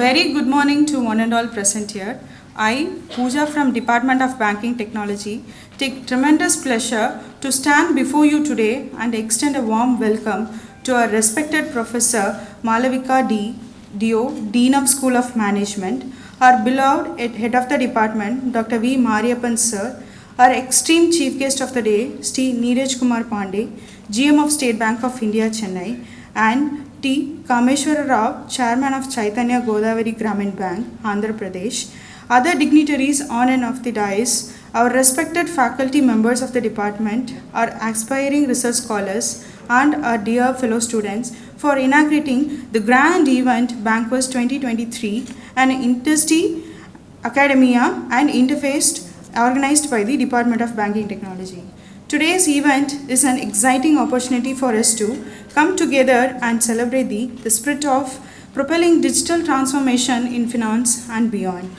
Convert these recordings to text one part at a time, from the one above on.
very good morning to one and all present here. I, Pooja from Department of Banking Technology, take tremendous pleasure to stand before you today and extend a warm welcome to our respected Professor Malavika D.O., Dean of School of Management, our beloved Head of the Department, Dr. V. Mariappan Sir, our extreme Chief Guest of the day, Sri Neeraj Kumar Pandey, GM of State Bank of India, Chennai, and T. Kameshwara Rao, Chairman of Chaitanya Godavari Gramin Bank, Andhra Pradesh, other dignitaries on and off the dais, our respected faculty members of the department, our aspiring research scholars, and our dear fellow students for inaugurating the grand event Bancquest 2023, an industry, academia, and interface organized by the Department of Banking Technology. Today's event is an exciting opportunity for us to come together and celebrate the spirit of propelling digital transformation in finance and beyond.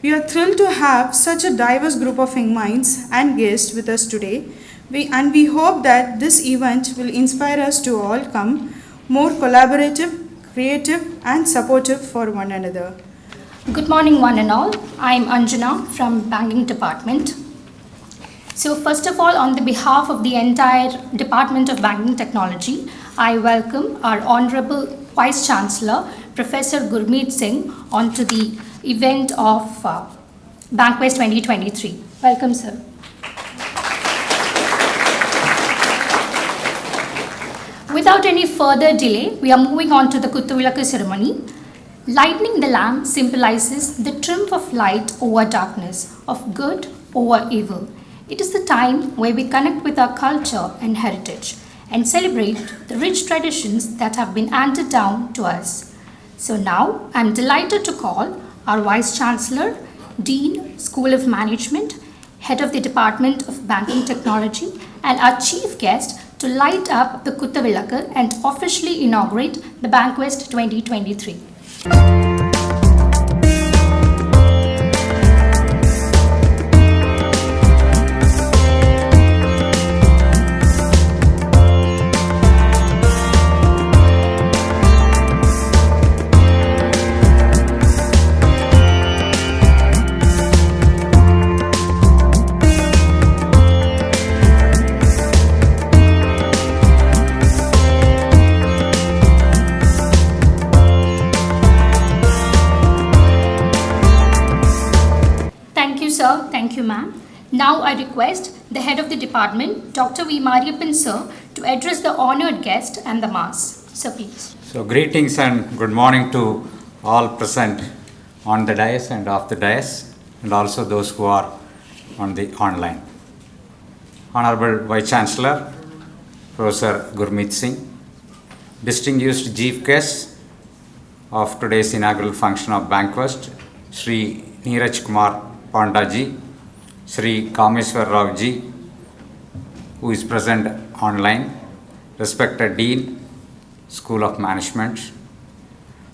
We are thrilled to have such a diverse group of young minds and guests with us today. We hope that this event will inspire us to all come more collaborative, creative, and supportive for one another. Good morning, one and all. I'm Anjana from Banking Department. So first of all, on the behalf of the entire Department of Banking Technology, I welcome our Honorable Vice Chancellor, Professor Gurmeet Singh, onto the event of Bancquest 2023. Welcome, sir. Without any further delay, we are moving on to the Kuttuvilakku ceremony. Lighting the lamp symbolizes the triumph of light over darkness, of good over evil. It is the time where we connect with our culture and heritage and celebrate the rich traditions that have been handed down to us. So now I'm delighted to call our Vice Chancellor, Dean, School of Management, Head of the Department of Banking Technology, and our Chief Guest to light up the Kuttuvilakku and officially inaugurate the Bancquest 2023. Sir, thank you, ma'am. Now I request the Head of the Department, Dr. V. Mariappan Sir, to address the honored guest and the mass. Sir, please. So, greetings and good morning to all present on the dais and off the dais, and also those who are on the online. Honorable Vice Chancellor, Professor Gurmeet Singh, distinguished Chief Guest of today's inaugural function of Bancquest, Sri Neeraj Kumar Pandey, Sri Kameshwara Rao ji, who is present online, respected Dean, School of Management,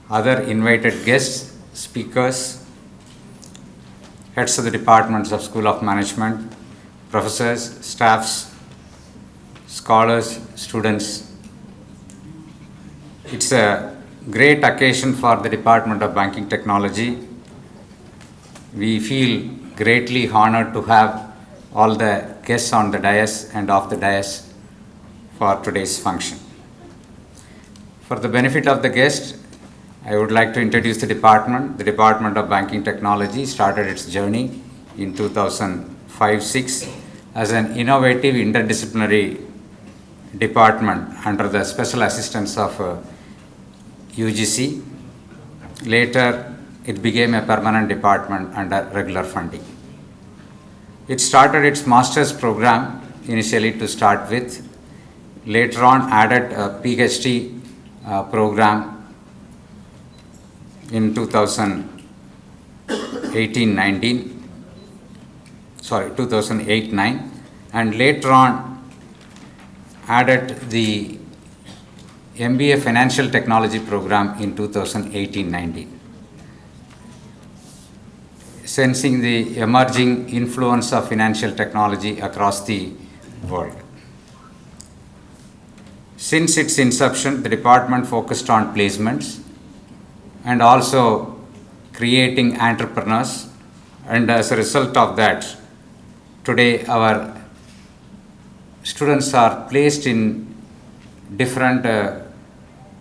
other invited guests, speakers, heads of the departments of School of Management, professors, staffs, scholars, students. It's a great occasion for the Department of Banking Technology. We feel greatly honored to have all the guests on the dais and off the dais for today's function. For the benefit of the guests, I would like to introduce the department. The Department of Banking Technology started its journey in 2005-06 as an innovative interdisciplinary department under the special assistance of UGC. Later, it became a permanent department under regular funding. It started its master's program initially to start with, later on added a PhD program in 2008-9, and later on added the MBA Financial Technology program in 2018-19. Sensing the emerging influence of financial technology across the world. Since its inception, the department focused on placements and also creating entrepreneurs, and as a result of that, today our students are placed in different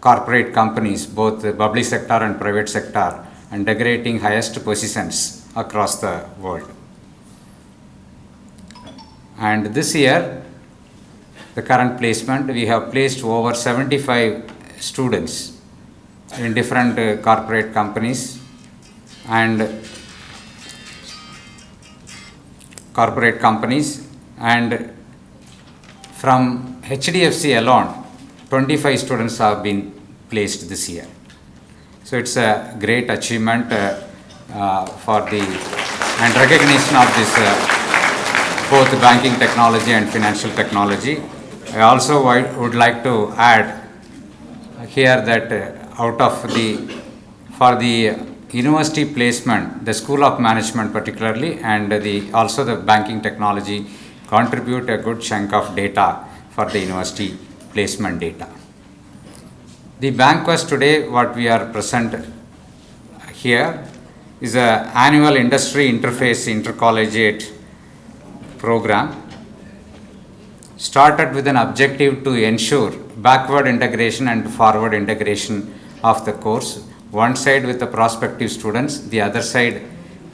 corporate companies, both the public sector and private sector, and decorating highest positions across the world. And this year, the current placement, we have placed over 75 students in different corporate companies and from HDFC alone, 25 students have been placed this year. So it's a great achievement for the and recognition of this both banking technology and financial technology. I also would like to add here that out of for the university placement, the School of Management particularly, and also the banking technology contribute a good chunk of data for the university placement data. The Bancquest today, what we are present here, is an annual industry interface intercollegiate program started with an objective to ensure backward integration and forward integration of the course, one side with the prospective students, the other side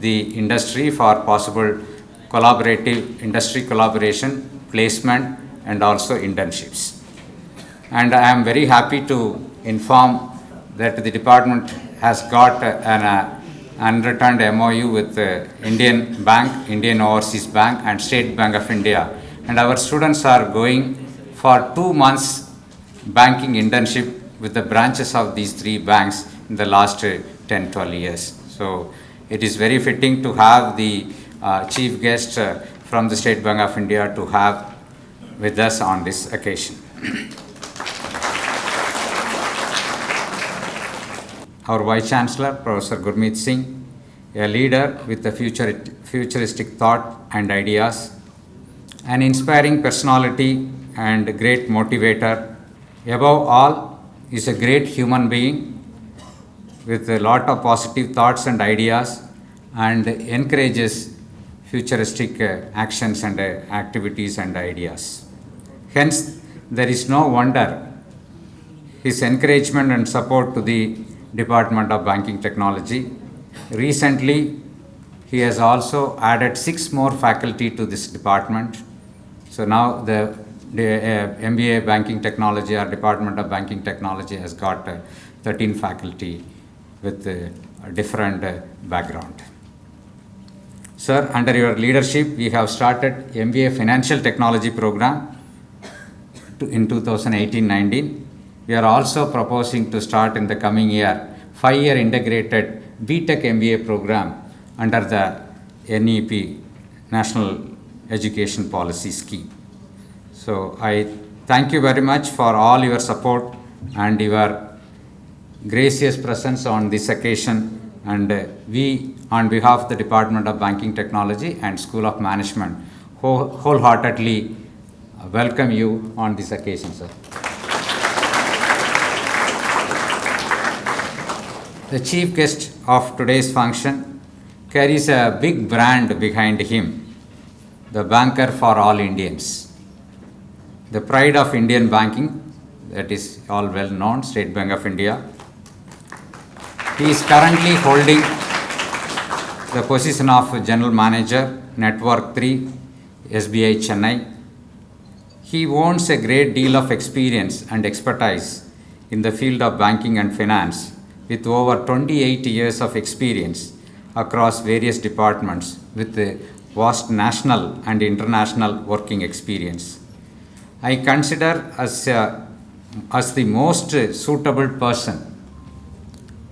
the industry for possible collaborative industry collaboration, placement, and also internships. And I am very happy to inform that the department has got an unreturned MOU with Indian Bank, Indian Overseas Bank, and State Bank of India. And our students are going for 2 months banking internship with the branches of these 3 banks in the last 10-12 years. So it is very fitting to have the chief guest from the State Bank of India to have with us on this occasion. Our Vice Chancellor, Professor Gurmeet Singh, a leader with a futuristic thought and ideas, an inspiring personality and a great motivator. Above all, is a great human being with a lot of positive thoughts and ideas, and encourages futuristic actions and activities and ideas. Hence, there is no wonder his encouragement and support to the Department of Banking Technology. Recently, he has also added 6 more faculty to this department. So now the MBA Banking Technology or Department of Banking Technology has got 13 faculty with a different background. Sir, under your leadership, we have started MBA Financial Technology program in 2018-19. We are also proposing to start in the coming year 5-year integrated BTech MBA program under the NEP, National Education Policy Scheme. So I thank you very much for all your support and your gracious presence on this occasion, and we on behalf of the Department of Banking Technology and School of Management wholeheartedly welcome you on this occasion, sir. The chief guest of today's function carries a big brand behind him, the banker for all Indians. The pride of Indian banking, that is all well known, State Bank of India. He is currently holding the position of General Manager, Network 3, SBI Chennai. He owns a great deal of experience and expertise in the field of banking and finance, with over 28 years of experience across various departments with a vast national and international working experience. I consider as the most suitable person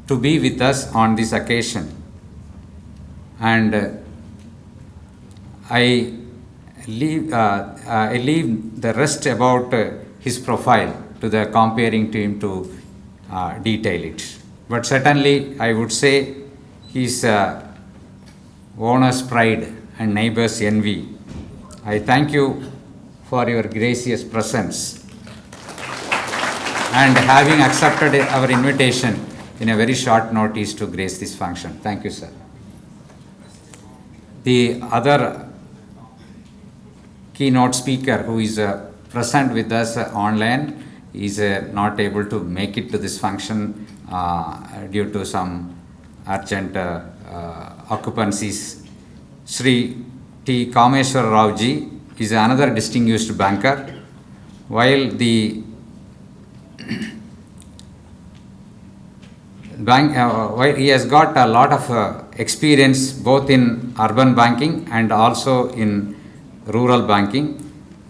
to be with us on this occasion, and I leave the rest about his profile to the comparing team to detail it. But certainly I would say he's owner's pride and neighbor's envy. I thank you for your gracious presence and having accepted our invitation in a very short notice to grace this function. Thank you, sir. The other keynote speaker who is present with us online is not able to make it to this function due to some urgent occupancies. Sri T. Kameshwar Rao ji is another distinguished banker. While the while he has got a lot of experience both in urban banking and also in rural banking,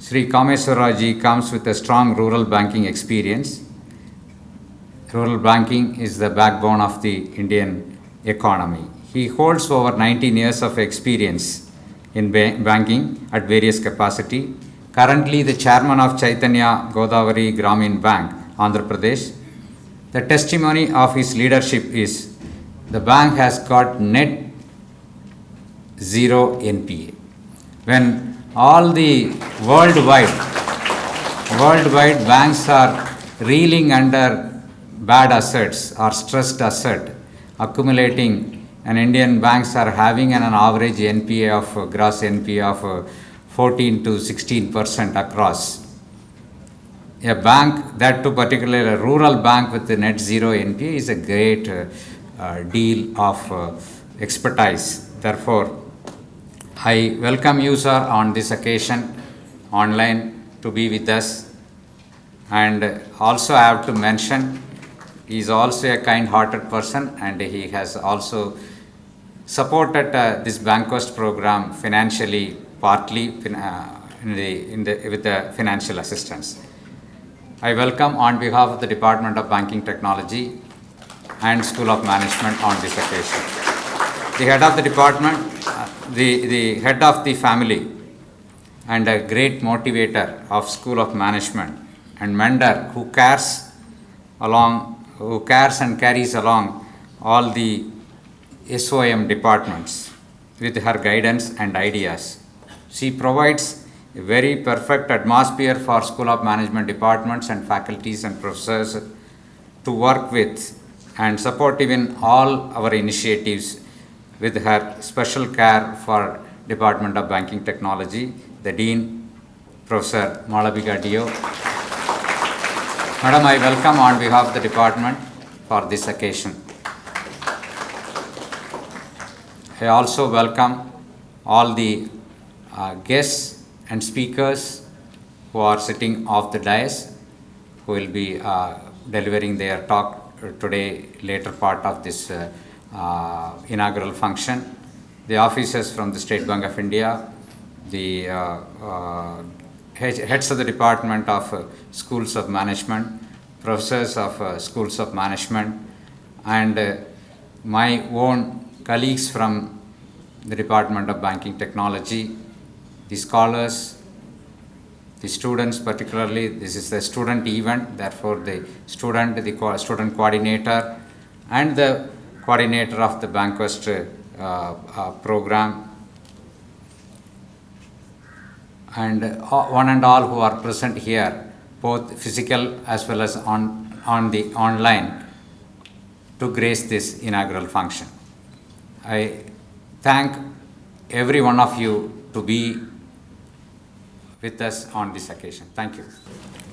Sri Kameshwar Rao ji comes with a strong rural banking experience. Rural banking is the backbone of the Indian economy. He holds over 19 years of experience in banking at various capacity. Currently the chairman of Chaitanya Godavari Gramin Bank, Andhra Pradesh. The testimony of his leadership is the bank has got net zero NPA. When all the worldwide banks are reeling under bad assets or stressed asset accumulating, and Indian banks are having an average NPA of gross NPA of 14 to 16% across. A bank, that too particularly a rural bank with the net zero NPA, is a great deal of expertise. Therefore, I welcome you, sir, on this occasion online to be with us. And also I have to mention, he is also a kind-hearted person, and he has also supported this Bancquest program financially, partly with the financial assistance. I welcome on behalf of the Department of Banking Technology and School of Management on this occasion. The head of the department, the head of the family, and a great motivator of School of Management and mentor who cares and carries along all the SOM departments with her guidance and ideas. She provides a very perfect atmosphere for School of Management departments and faculties and professors to work with and support even all our initiatives with her special care for Department of Banking Technology, the Dean, Professor Malabika Dio. Madam, I welcome on behalf of the department for this occasion. I also welcome all the guests and speakers who are sitting off the dais, who will be delivering their talk today, later part of this inaugural function. The officers from the State Bank of India, the heads of the Department of Schools of Management, professors of Schools of Management, and my own colleagues from the Department of Banking Technology, the scholars, the students particularly. This is the student event, therefore the student coordinator and the coordinator of the Bancquest program, and one and all who are present here, both physical as well as on the online, to grace this inaugural function. I thank every one of you to be with us on this occasion. Thank you.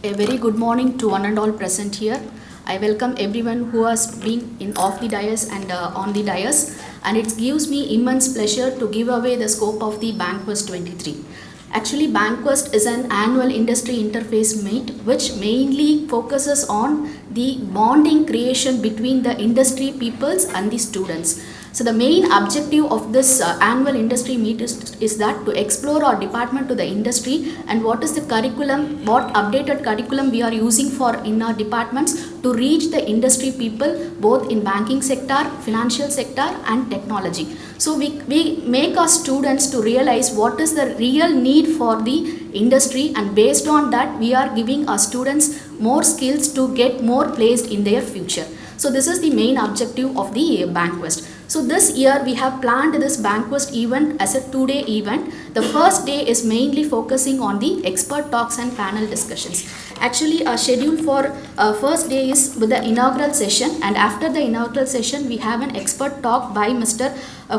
A very good morning to one and all present here. I welcome everyone who has been in off the dais and on the dais, and it gives me immense pleasure to give away the scope of the Bancquest 23. Actually, Bancquest is an annual industry interface meet which mainly focuses on the bonding creation between the industry peoples and the students. So the main objective of this annual industry meet is that to explore our department to the industry and what is the curriculum, what updated curriculum we are using for in our departments to reach the industry people both in banking sector, financial sector and technology. So we make our students to realize what is the real need for the industry, and based on that we are giving our students more skills to get more placed in their future. So this is the main objective of the Bancquest. So this year we have planned this Bancquest event as a 2-day event. The first day is mainly focusing on the expert talks and panel discussions. Actually, our schedule for first day is with the inaugural session, and after the inaugural session we have an expert talk by Mr.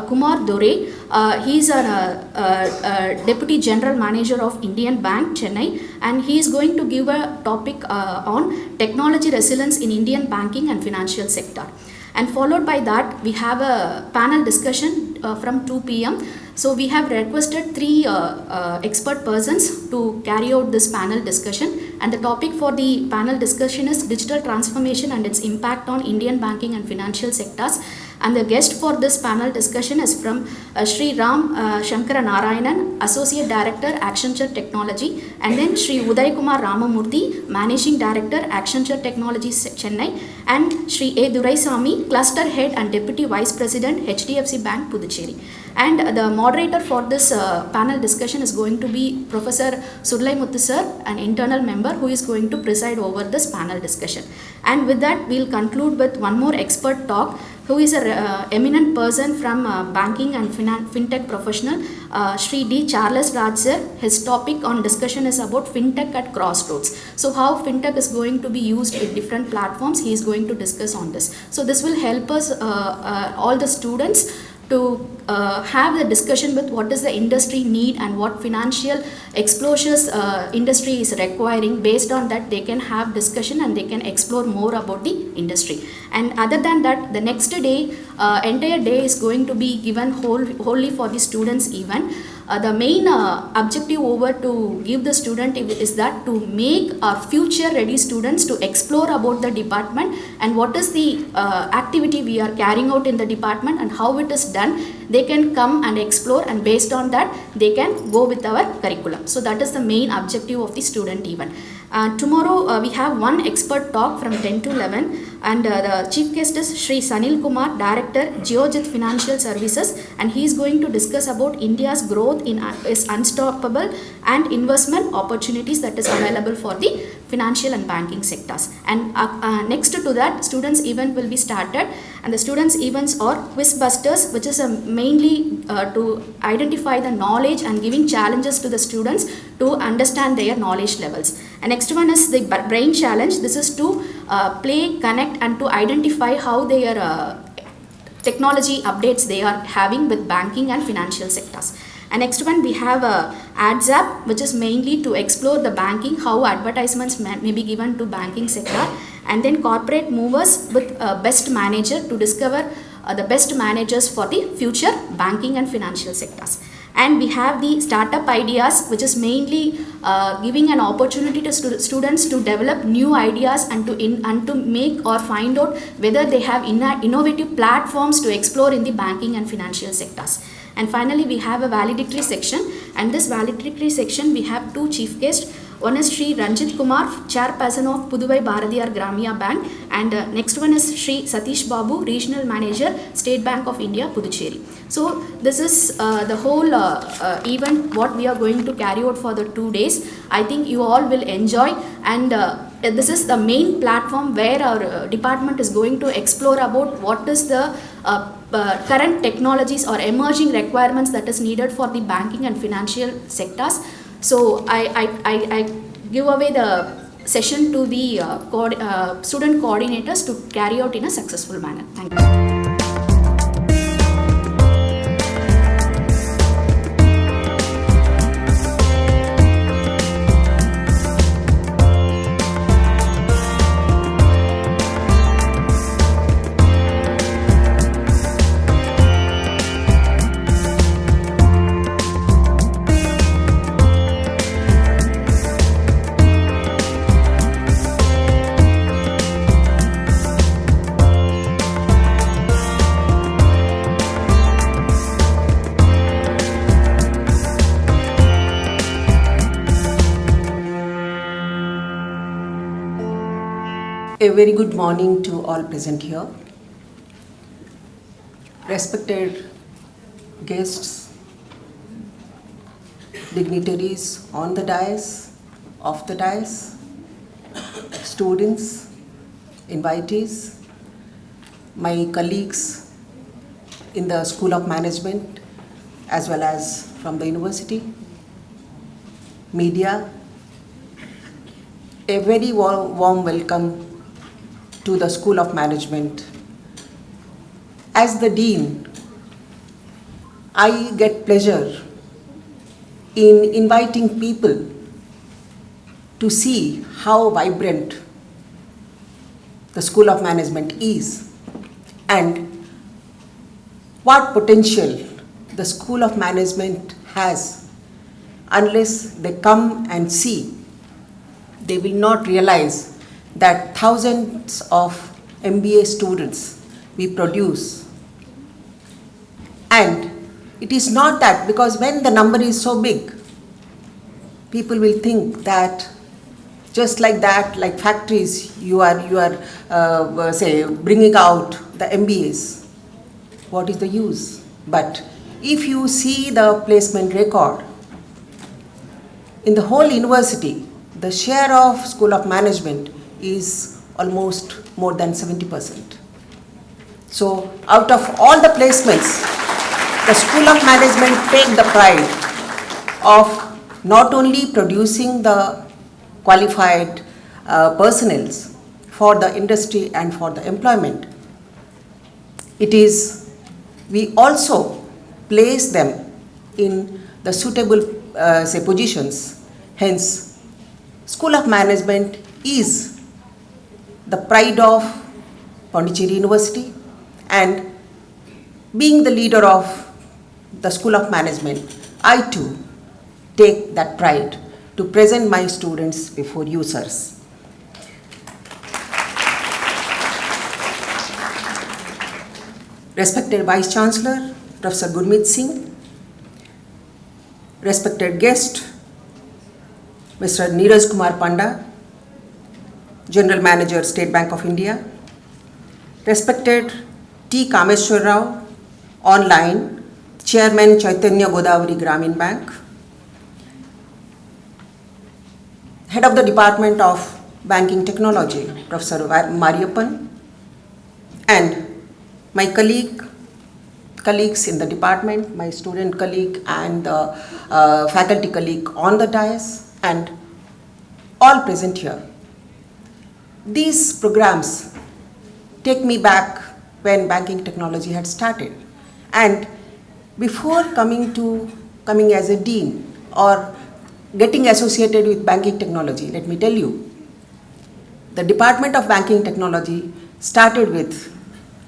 Kumar Dore. He is a Deputy General Manager of Indian Bank, Chennai, and he is going to give a topic on technology resilience in Indian banking and financial sector. And followed by that, we have a panel discussion from 2 p.m. So we have requested 3 expert persons to carry out this panel discussion, and the topic for the panel discussion is digital transformation and its impact on Indian banking and financial sectors. And the guest for this panel discussion is from Sri Ram Shankara Narayanan, Associate Director, Accenture Technology, and then Sri Uday Kumar Ramamurthy, Managing Director, Accenture Technology Chennai, and Sri A. Duraisamy, Cluster Head and Deputy Vice President, HDFC Bank, Pondicherry. And the moderator for this panel discussion is going to be Professor Surlai Muthu sir, an internal member who is going to preside over this panel discussion. And with that, we'll conclude with one more expert talk, who is an eminent person from banking and fintech professional, Sri D. Charles Raj sir. His topic on discussion is about fintech at crossroads. So how fintech is going to be used in different platforms, he is going to discuss on this. So this will help us, all the students, to have the discussion with what is the industry need and what financial exposures industry is requiring. Based on that, they can have discussion and they can explore more about the industry. And other than that, the next day, entire day is going to be given wholly for the students event. The main objective over to give the student is that to make our future ready students to explore about the department and what is the activity we are carrying out in the department and how it is done. They can come and explore, and based on that they can go with our curriculum. So that is the main objective of the student event. Tomorrow we have one expert talk from 10 to 11, and the chief guest is Sri Sanil Kumar, Director, Geojit Financial Services, and he is going to discuss about India's growth is unstoppable and investment opportunities that is available for the financial and banking sectors. And next to that, students event will be started, and the students events are quiz busters, which is mainly to identify the knowledge and giving challenges to the students to understand their knowledge levels. And next one is the brain challenge. This is to play, connect, and to identify how their technology updates they are having with banking and financial sectors. And next one, we have ads app, which is mainly to explore the banking, how advertisements may be given to banking sector, and then corporate movers with best manager to discover the best managers for the future banking and financial sectors. And we have the startup ideas, which is mainly giving an opportunity to students to develop new ideas and to make or find out whether they have innovative platforms to explore in the banking and financial sectors. And finally, we have a valedictory section, and this valedictory section we have 2 chief guests. One is Sri Ranjit Kumar, Chairperson of Puduvai Bharatiyar Gramya Bank, and next one is Sri Satish Babu, Regional Manager, State Bank of India, Puducherry. So this is the whole event what we are going to carry out for the 2 days. I think you all will enjoy, and this is the main platform where our department is going to explore about what is the current technologies or emerging requirements that is needed for the banking and financial sectors. So I give away the session to the student coordinators to carry out in a successful manner. Thank you. A very good morning to all present here. Respected guests, dignitaries on the dais, off the dais, students, invitees, my colleagues in the School of Management as well as from the university, media, a very warm welcome to the School of Management. As the Dean, I get pleasure in inviting people to see how vibrant the School of Management is and what potential the School of Management has. Unless they come and see, they will not realize that thousands of MBA students we produce. And it is not that, because when the number is so big, people will think that just like that, like factories, you are say bringing out the MBAs. What is the use? But if you see the placement record, in the whole university, the share of School of Management is almost more than 70%. So out of all the placements, the School of Management take the pride of not only producing the qualified personnel for the industry and for the employment, we also place them in the suitable say positions. Hence, School of Management is the pride of Pondicherry University, and being the leader of the School of Management, I too take that pride to present my students before you, sirs. Respected Vice Chancellor, Professor Gurmeet Singh, respected guest, Mr. Neeraj Kumar Panda, General Manager, State Bank of India, respected T. Kameshwar Rao, online, Chairman, Chaitanya Godavari Gramin Bank, Head of the Department of Banking Technology, Professor Mariappan, and my colleagues in the department, my student colleague and the faculty colleague on the dais, and all present here. These programs take me back when banking technology had started. And before coming as a dean or getting associated with banking technology, let me tell you, the Department of Banking Technology started with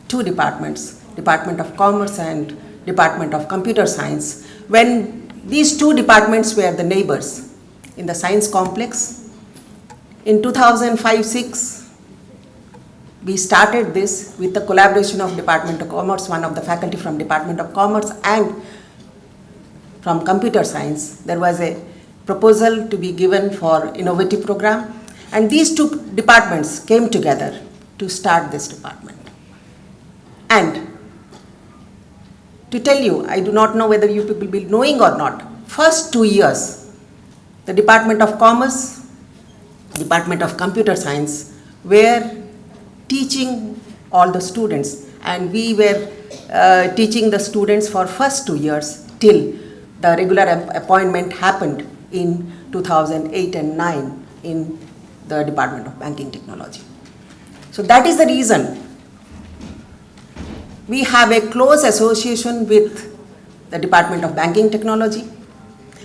two departments, Department of Commerce and Department of Computer Science, when these two departments were the neighbors in the science complex. In 2005-06, we started this with the collaboration of Department of Commerce, one of the faculty from Department of Commerce and from Computer Science. There was a proposal to be given for innovative program, and these two departments came together to start this department. And to tell you, I do not know whether you people will be knowing or not, first 2 years, the Department of Commerce, Department of Computer Science were teaching all the students, and we were teaching the students for first 2 years till the regular appointment happened in 2008 and 9 in the Department of Banking Technology. So that is the reason we have a close association with the Department of Banking Technology,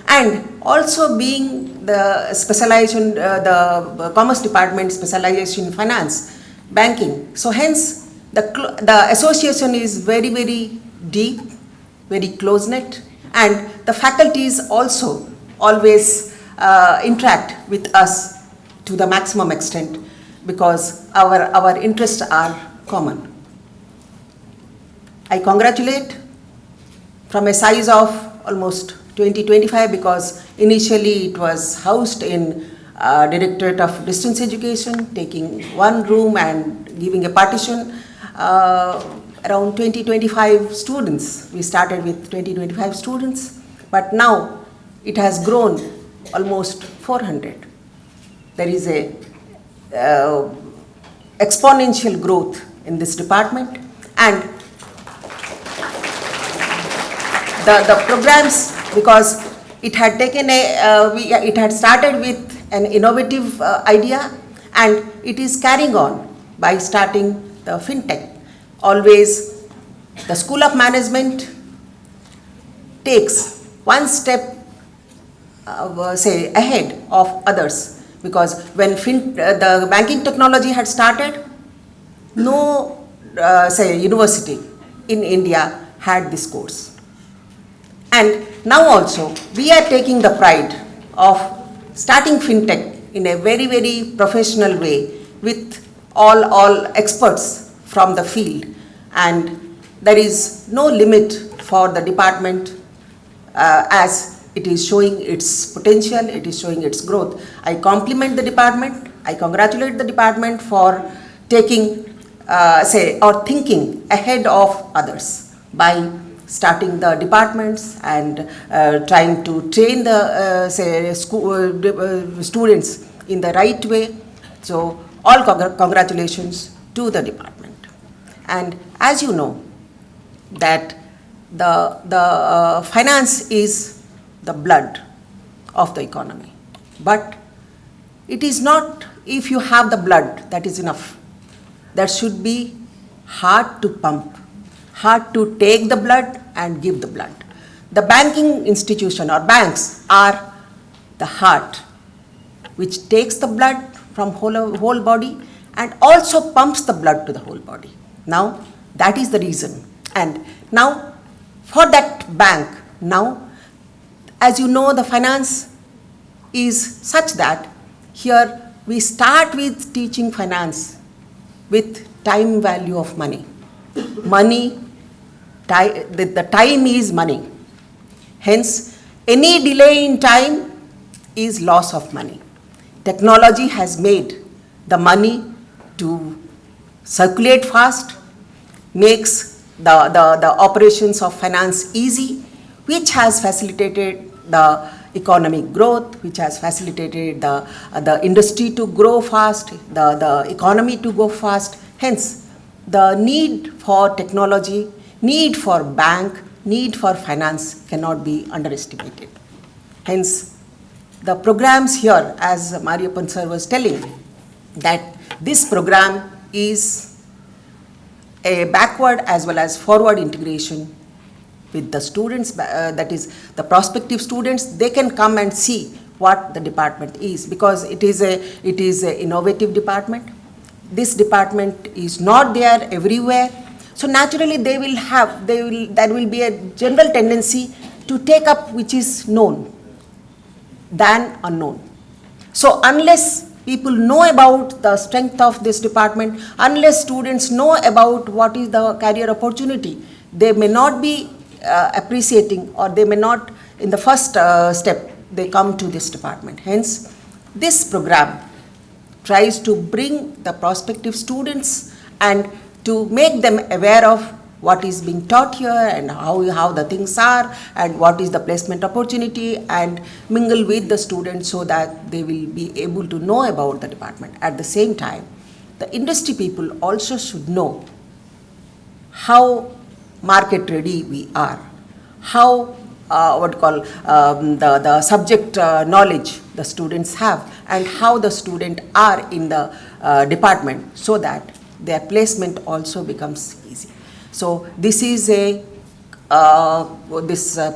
and also being the specialization, the Commerce Department specialization in finance, banking. So hence the association is very, very deep, very close-knit, and the faculties also always interact with us to the maximum extent because our interests are common. I congratulate from a size of almost 2025, because initially it was housed in Directorate of Distance Education, taking one room and giving a partition. Around 20-25 students. We started with 20-25 students, but now it has grown almost 400. There is a exponential growth in this department, and the programs, because it had taken it had started with an innovative idea, and it is carrying on by starting the fintech. Always the School of Management takes one step say ahead of others, because when the banking technology had started, no say university in India had this course. And now also we are taking the pride of starting fintech in a very, very professional way with all experts from the field, and there is no limit for the department as it is showing its potential, it is showing its growth. I compliment the department, I congratulate the department for taking say or thinking ahead of others by starting the departments and trying to train the say students in the right way. So all congratulations to the department. And as you know that the finance is the blood of the economy, but it is not if you have the blood that is enough. That should be hard to pump, hard to take the blood and give the blood. The banking institution or banks are the heart which takes the blood from whole body and also pumps the blood to the whole body. Now that is the reason. And now for that bank, now as you know, the finance is such that here we start with teaching finance with time value of money. Money, the time is money. Hence, any delay in time is loss of money. Technology has made the money to circulate fast, makes the operations of finance easy, which has facilitated the economic growth, which has facilitated the industry to grow fast, the economy to go fast. Hence, the need for technology, need for bank, need for finance cannot be underestimated. Hence, the programs here, as Mariappan sir was telling, that this program is a backward as well as forward integration with the students, that is the prospective students. They can come and see what the department is, because it is a innovative department. This department is not there everywhere, so naturally there will be a general tendency to take up which is known than unknown. So unless people know about the strength of this department, unless students know about what is the career opportunity, they may not be appreciating, or they may not, in the first step, they come to this department. Hence, this program tries to bring the prospective students and to make them aware of what is being taught here and how the things are and what is the placement opportunity, and mingle with the students so that they will be able to know about the department. At the same time, the industry people also should know how market ready we are, how the subject knowledge the students have, and how the students are in the department, so that their placement also becomes easy. So this is this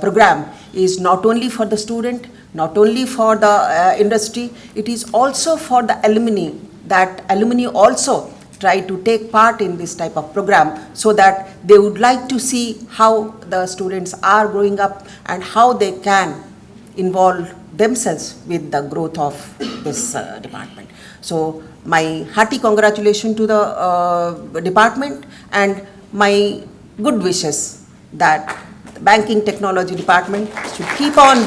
program is not only for the student, not only for the industry, it is also for the alumni, that alumni also try to take part in this type of program, so that they would like to see how the students are growing up and how they can involve themselves with the growth of this department. So my hearty congratulations to the department, and my good wishes that the banking technology department should keep on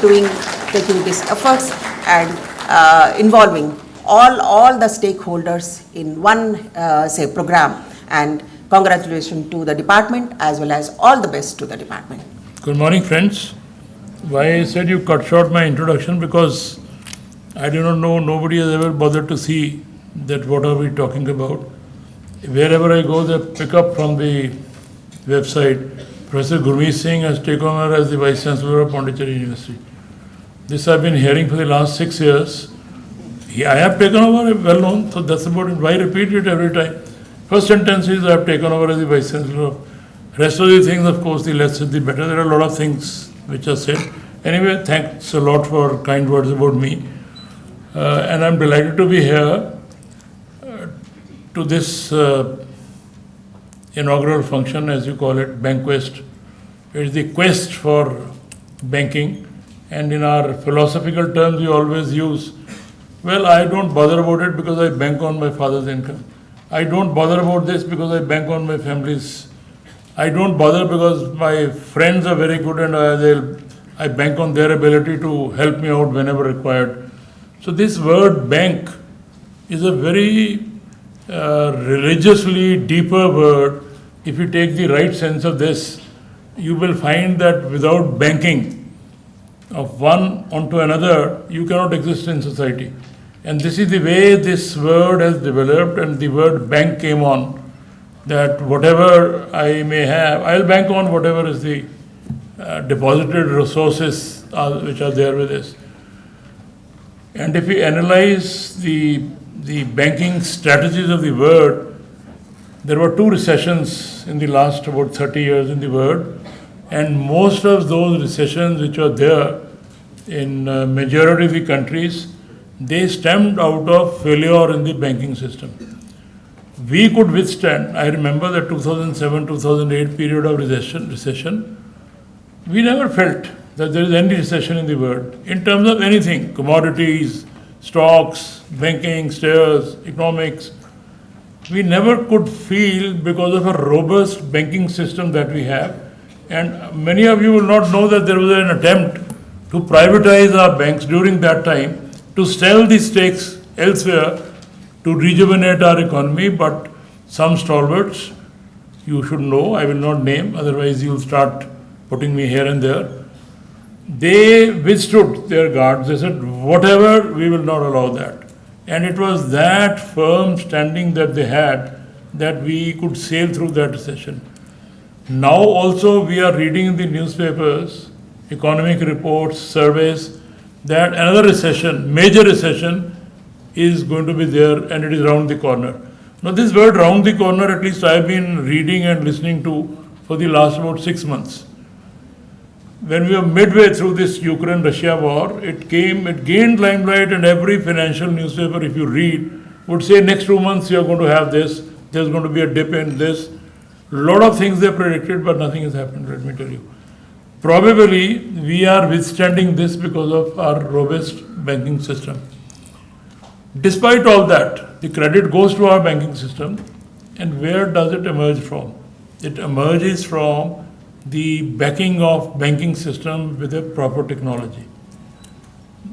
taking these efforts and involving all the stakeholders in one say program. And congratulations to the department, as well as all the best to the department. Good morning, friends. Why I said you cut short my introduction, because I do not know, nobody has ever bothered to see that what are we talking about. Wherever I go, they pick up from the website Professor Gurmeet Singh has taken over as the Vice Chancellor of Pondicherry University. This I've been hearing for the last 6 years. I have taken over, well known, so that's about it. Why repeat it every time? First sentence is I have taken over as the Vice Chancellor. Rest of the things, of course, the less is the better. There are a lot of things which are said. Anyway, thanks a lot for kind words about me. And I'm delighted to be here to this inaugural function, as you call it, Bancquest. It is the quest for banking. And in our philosophical terms, we always use, well, I don't bother about it because I bank on my father's income. I don't bother about this because I bank on my family's. I don't bother because my friends are very good and I bank on their ability to help me out whenever required. So this word bank is a very religiously deeper word. If you take the right sense of this, you will find that without banking of one onto another, you cannot exist in society. And this is the way this word has developed, and the word bank came on, that whatever I may have, I'll bank on whatever is the deposited resources which are there with us. And if we analyze the banking strategies of the word, there were 2 recessions in the last about 30 years in the world, and most of those recessions which were there in majority of the countries, they stemmed out of failure in the banking system. We could withstand, I remember the 2007-2008 period of recession, we never felt that there is any recession in the world in terms of anything, commodities, stocks, banking, shares, economics. We never could feel because of a robust banking system that we have. And many of you will not know that there was an attempt to privatize our banks during that time, to sell the stakes elsewhere to rejuvenate our economy, but some stalwarts, you should know, I will not name, otherwise you'll start putting me here and there. They withstood their guards. They said, whatever, we will not allow that. And it was that firm standing that they had that we could sail through that recession. Now also we are reading in the newspapers, economic reports, surveys, that another recession, major recession, is going to be there, and it is round the corner. Now this word round the corner, at least I have been reading and listening to for the last about 6 months. When we were midway through this Ukraine-Russia war, it gained limelight, and every financial newspaper, if you read, would say next 2 months you are going to have this, there's going to be a dip in this. A lot of things they predicted, but nothing has happened, let me tell you. Probably we are withstanding this because of our robust banking system. Despite all that, the credit goes to our banking system, and where does it emerge from? It emerges from the backing of banking system with a proper technology.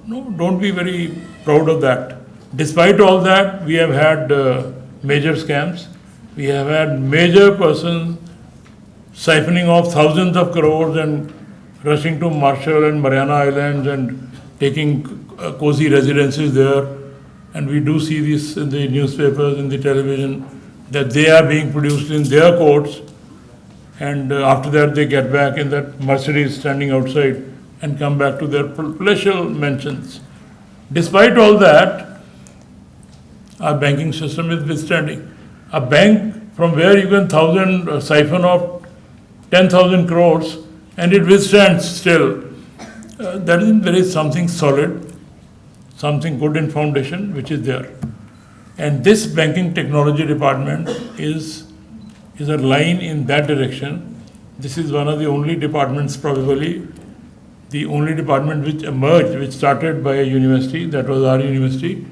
No, don't be very proud of that. Despite all that, we have had major scams. We have had major persons siphoning off thousands of crores and rushing to Marshall and Mariana Islands and taking cozy residences there. And we do see this in the newspapers, in the television, that they are being produced in their courts. And after that, they get back in that Mercedes standing outside and come back to their palatial mansions. Despite all that, our banking system is withstanding. A bank from where you can siphon off 10,000 crores and it withstands still. There is something solid, something good in foundation which is there. And this banking technology department is a line in that direction. This is one of the only departments, probably the only department which emerged, which started by a university, that was our university,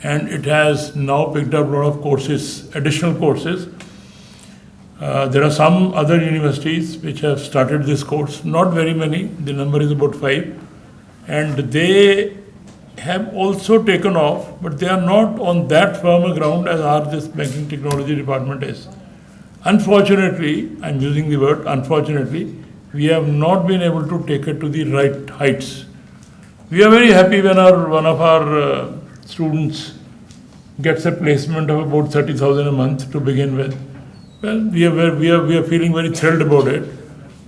and it has now picked up a lot of courses, additional courses. There are some other universities which have started this course, not very many, the number is about 5, and they have also taken off, but they are not on that firmer ground as this banking technology department is. Unfortunately, I'm using the word unfortunately, we have not been able to take it to the right heights. We are very happy when one of our students gets a placement of about 30,000 a month to begin with. Well, we are feeling very thrilled about it.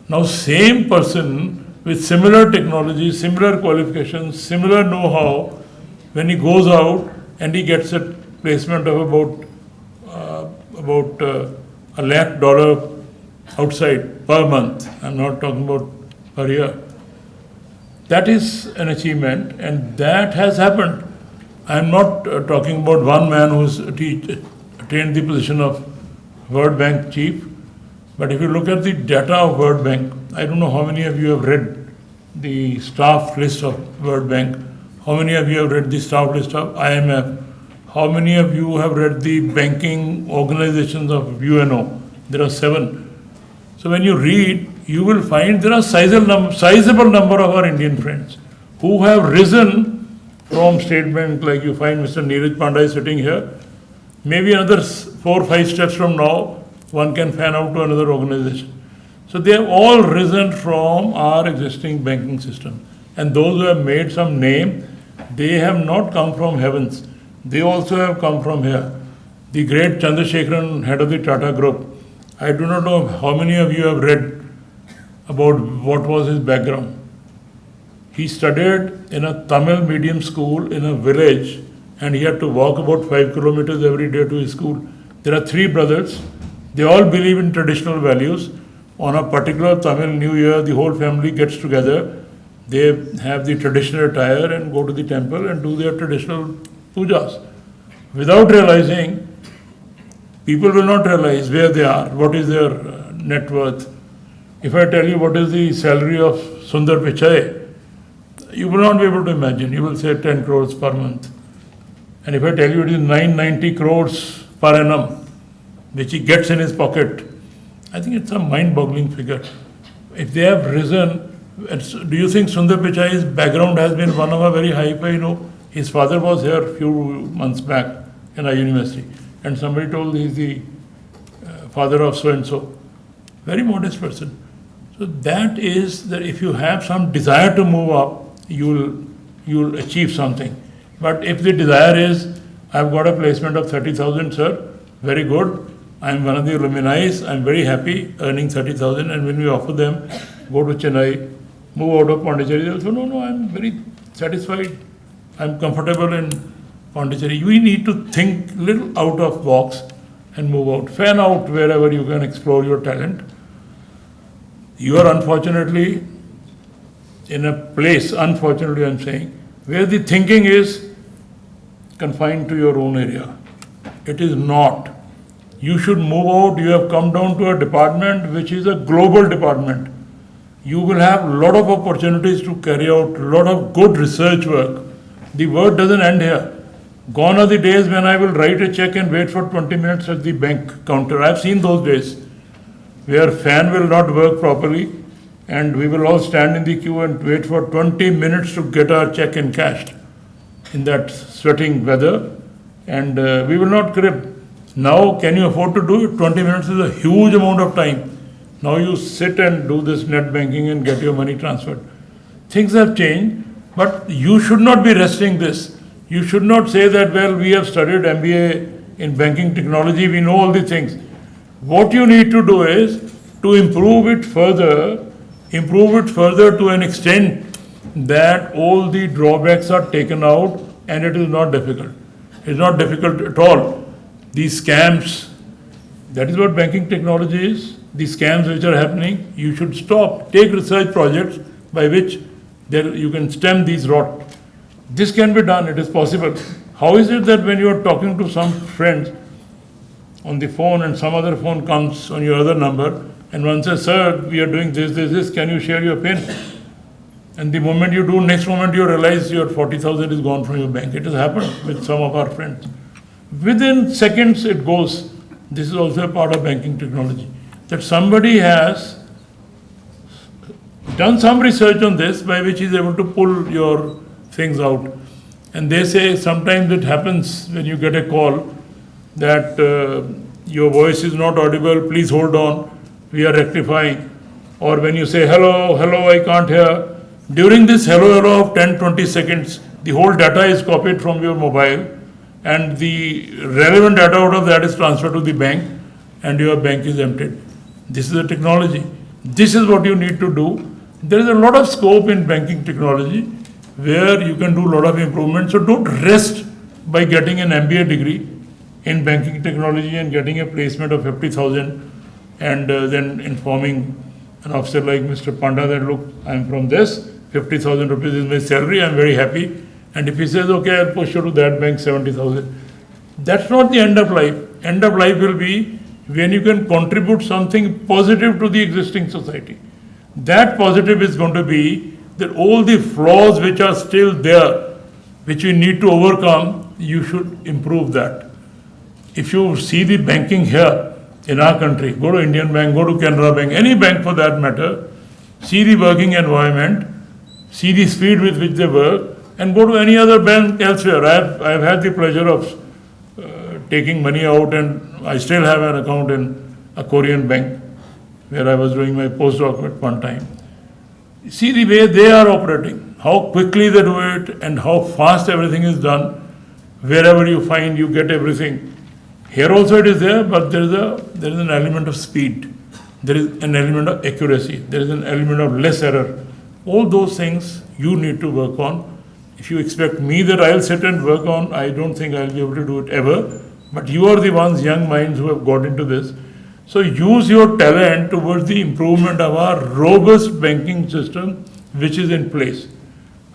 Now, same person with similar technology, similar qualifications, similar know-how, when he goes out and he gets a placement of about $1 lakh outside per month. I'm not talking about per year. That is an achievement, and that has happened. I'm not talking about one man who's attained the position of World Bank chief, but if you look at the data of World Bank, I don't know how many of you have read the staff list of World Bank, how many of you have read the staff list of IMF, how many of you have read the banking organizations of UNO? There are 7. So when you read, you will find there are sizable number of our Indian friends who have risen from State Bank, like you find Mr. Neeraj Pandey sitting here. Maybe another 4 or 5 steps from now, one can fan out to another organization. So they have all risen from our existing banking system. And those who have made some name, they have not come from heavens. They also have come from here. The great Chandrasekharan, head of the Tata Group, I do not know how many of you have read about what was his background. He studied in a Tamil medium school in a village, and he had to walk about 5 kilometers every day to his school. There are 3 brothers. They all believe in traditional values. On a particular Tamil New Year, the whole family gets together. They have the traditional attire and go to the temple and do their traditional pujas. Without realizing, people will not realize where they are, what is their net worth. If I tell you what is the salary of Sundar Pichai, you will not be able to imagine. You will say 10 crores per month. And if I tell you it is 990 crores per annum, which he gets in his pocket, I think it's a mind-boggling figure. If they have risen, do you think Sundar Pichai's background has been one of a very high-fi? No. His father was here a few months back in our university, and somebody told he's the father of so-and-so. Very modest person. So that is that if you have some desire to move up, you'll achieve something. But if the desire is, I've got a placement of 30,000, sir, very good. I'm one of the alumni. I'm very happy earning 30,000. And when we offer them, go to Chennai, move out of Pondicherry, they'll say, no, I'm very satisfied. I'm comfortable in Pondicherry. You need to think a little out of box and move out. Fan out wherever you can explore your talent. You are unfortunately in a place, unfortunately I'm saying, where the thinking is confined to your own area. It is not. You should move out. You have come down to a department which is a global department. You will have a lot of opportunities to carry out a lot of good research work. The work doesn't end here. Gone are the days when I will write a check and wait for 20 minutes at the bank counter. I've seen those days where fan will not work properly and we will all stand in the queue and wait for 20 minutes to get our check encashed in that sweating weather, and we will not crib. Now, can you afford to do it? 20 minutes is a huge amount of time. Now you sit and do this net banking and get your money transferred. Things have changed, but you should not be resting this. You should not say that, well, we have studied MBA in banking technology, we know all the things. What you need to do is to improve it further to an extent that all the drawbacks are taken out, and it is not difficult. It's not difficult at all. These scams, that is what banking technology is. These scams which are happening, you should stop. Take research projects by which you can stem these rot. This can be done, it is possible. How is it that when you are talking to some friends on the phone and some other phone comes on your other number and one says, sir, we are doing this, can you share your PIN? And the moment you do, next moment you realize your 40,000 is gone from your bank. It has happened with some of our friends. Within seconds it goes. This is also a part of banking technology. That somebody has done some research on this by which he is able to pull your things out. And they say sometimes it happens when you get a call that your voice is not audible, please hold on, we are rectifying. Or when you say hello, I can't hear. During this hello of 10-20 seconds, the whole data is copied from your mobile and the relevant data out of that is transferred to the bank and your bank is emptied. This is a technology. This is what you need to do. There is a lot of scope in banking technology where you can do a lot of improvement. So don't rest by getting an MBA degree in banking technology and getting a placement of 50,000 and then informing an officer like Mr. Panda that, look, I'm from this, 50,000 rupees is my salary, I'm very happy. And if he says, okay, I'll push you to that bank, 70,000. That's not the end of life. End of life will be when you can contribute something positive to the existing society. That positive is going to be that all the flaws which are still there, which we need to overcome, you should improve that. If you see the banking here in our country, go to Indian Bank, go to Canara Bank, any bank for that matter, see the working environment, see the speed with which they work, and go to any other bank elsewhere. I've had the pleasure of taking money out, and I still have an account in a Korean bank where I was doing my postdoc at one time. See the way they are operating, how quickly they do it and how fast everything is done. Wherever you find, you get everything. Here also it is there, but there is an element of speed. There is an element of accuracy. There is an element of less error. All those things you need to work on. If you expect me that I'll sit and work on, I don't think I'll be able to do it ever. But you are the ones, young minds, who have got into this. So use your talent towards the improvement of our robust banking system which is in place.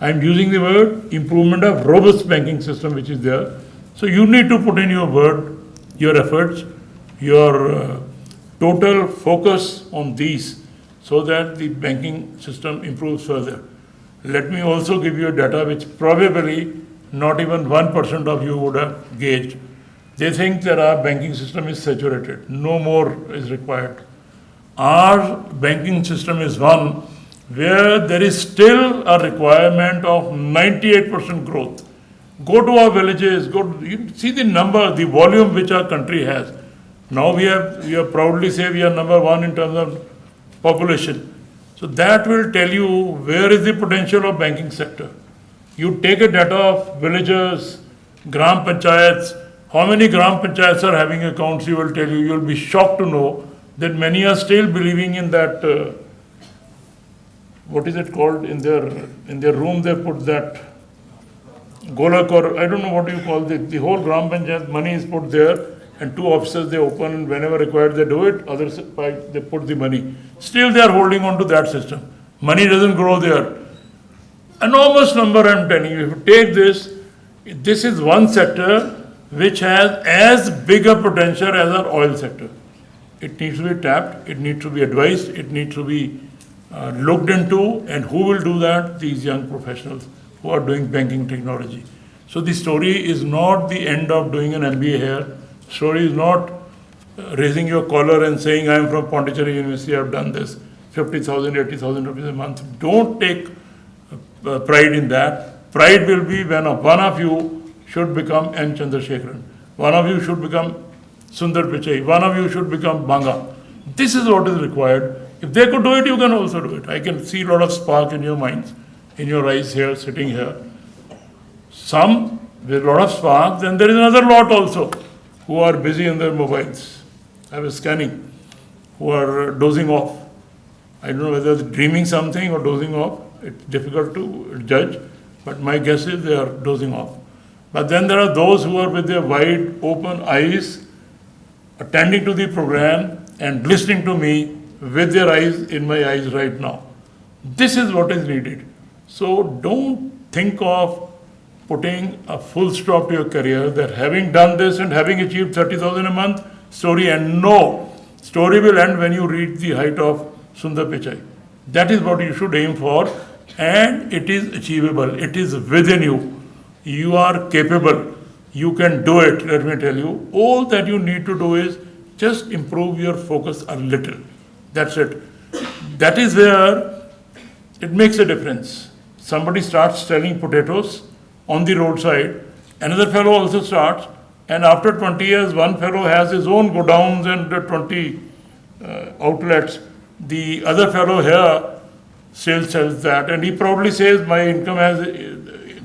I'm using the word improvement of robust banking system which is there. So you need to put in your word, your efforts, your total focus on these so that the banking system improves further. Let me also give you data which probably not even 1% of you would have gauged. They think that our banking system is saturated. No more is required. Our banking system is one where there is still a requirement of 98% growth. Go to our villages, you see the number, the volume which our country has. Now we are proudly say we are number one in terms of population. So that will tell you where is the potential of banking sector. You take a data of villagers, gram panchayats, how many gram panchayats are having accounts, you will tell you, you'll be shocked to know that many are still believing in that, what is it called, in their room they put that golak, or I don't know what you call it, the whole gram panchayat money is put there and two officers they open and whenever required they do it, others they put the money. Still they are holding on to that system. Money doesn't grow there. Enormous number I'm telling you. If you take this is one sector which has as big a potential as our oil sector. It needs to be tapped, it needs to be advised, it needs to be looked into, and who will do that? These young professionals who are doing banking technology. So the story is not the end of doing an MBA here. Story is not raising your collar and saying I am from Pondicherry University, I have done this, 50,000, 80,000 rupees a month. Don't take pride in that. Pride will be when one of you should become N. Chandrasekharan. One of you should become Sundar Pichai. One of you should become Banga. This is what is required. If they could do it, you can also do it. I can see a lot of spark in your minds, in your eyes here, sitting here. Some with a lot of spark, then there is another lot also who are busy in their mobiles. I was scanning, who are dozing off. I don't know whether they're dreaming something or dozing off. It's difficult to judge, but my guess is they are dozing off. But then there are those who are with their wide open eyes, attending to the program and listening to me with their eyes in my eyes right now. This is what is needed. So don't think of putting a full stop to your career that having done this and having achieved 30,000 a month, story end. No, story will end when you reach the height of Sundar Pichai. That is what you should aim for, and it is achievable. It is within you. You are capable. You can do it, let me tell you. All that you need to do is just improve your focus a little. That's it. That is where it makes a difference. Somebody starts selling potatoes on the roadside. Another fellow also starts. And after 20 years, one fellow has his own godowns and 20 outlets. The other fellow here sells that. And he probably says, my income has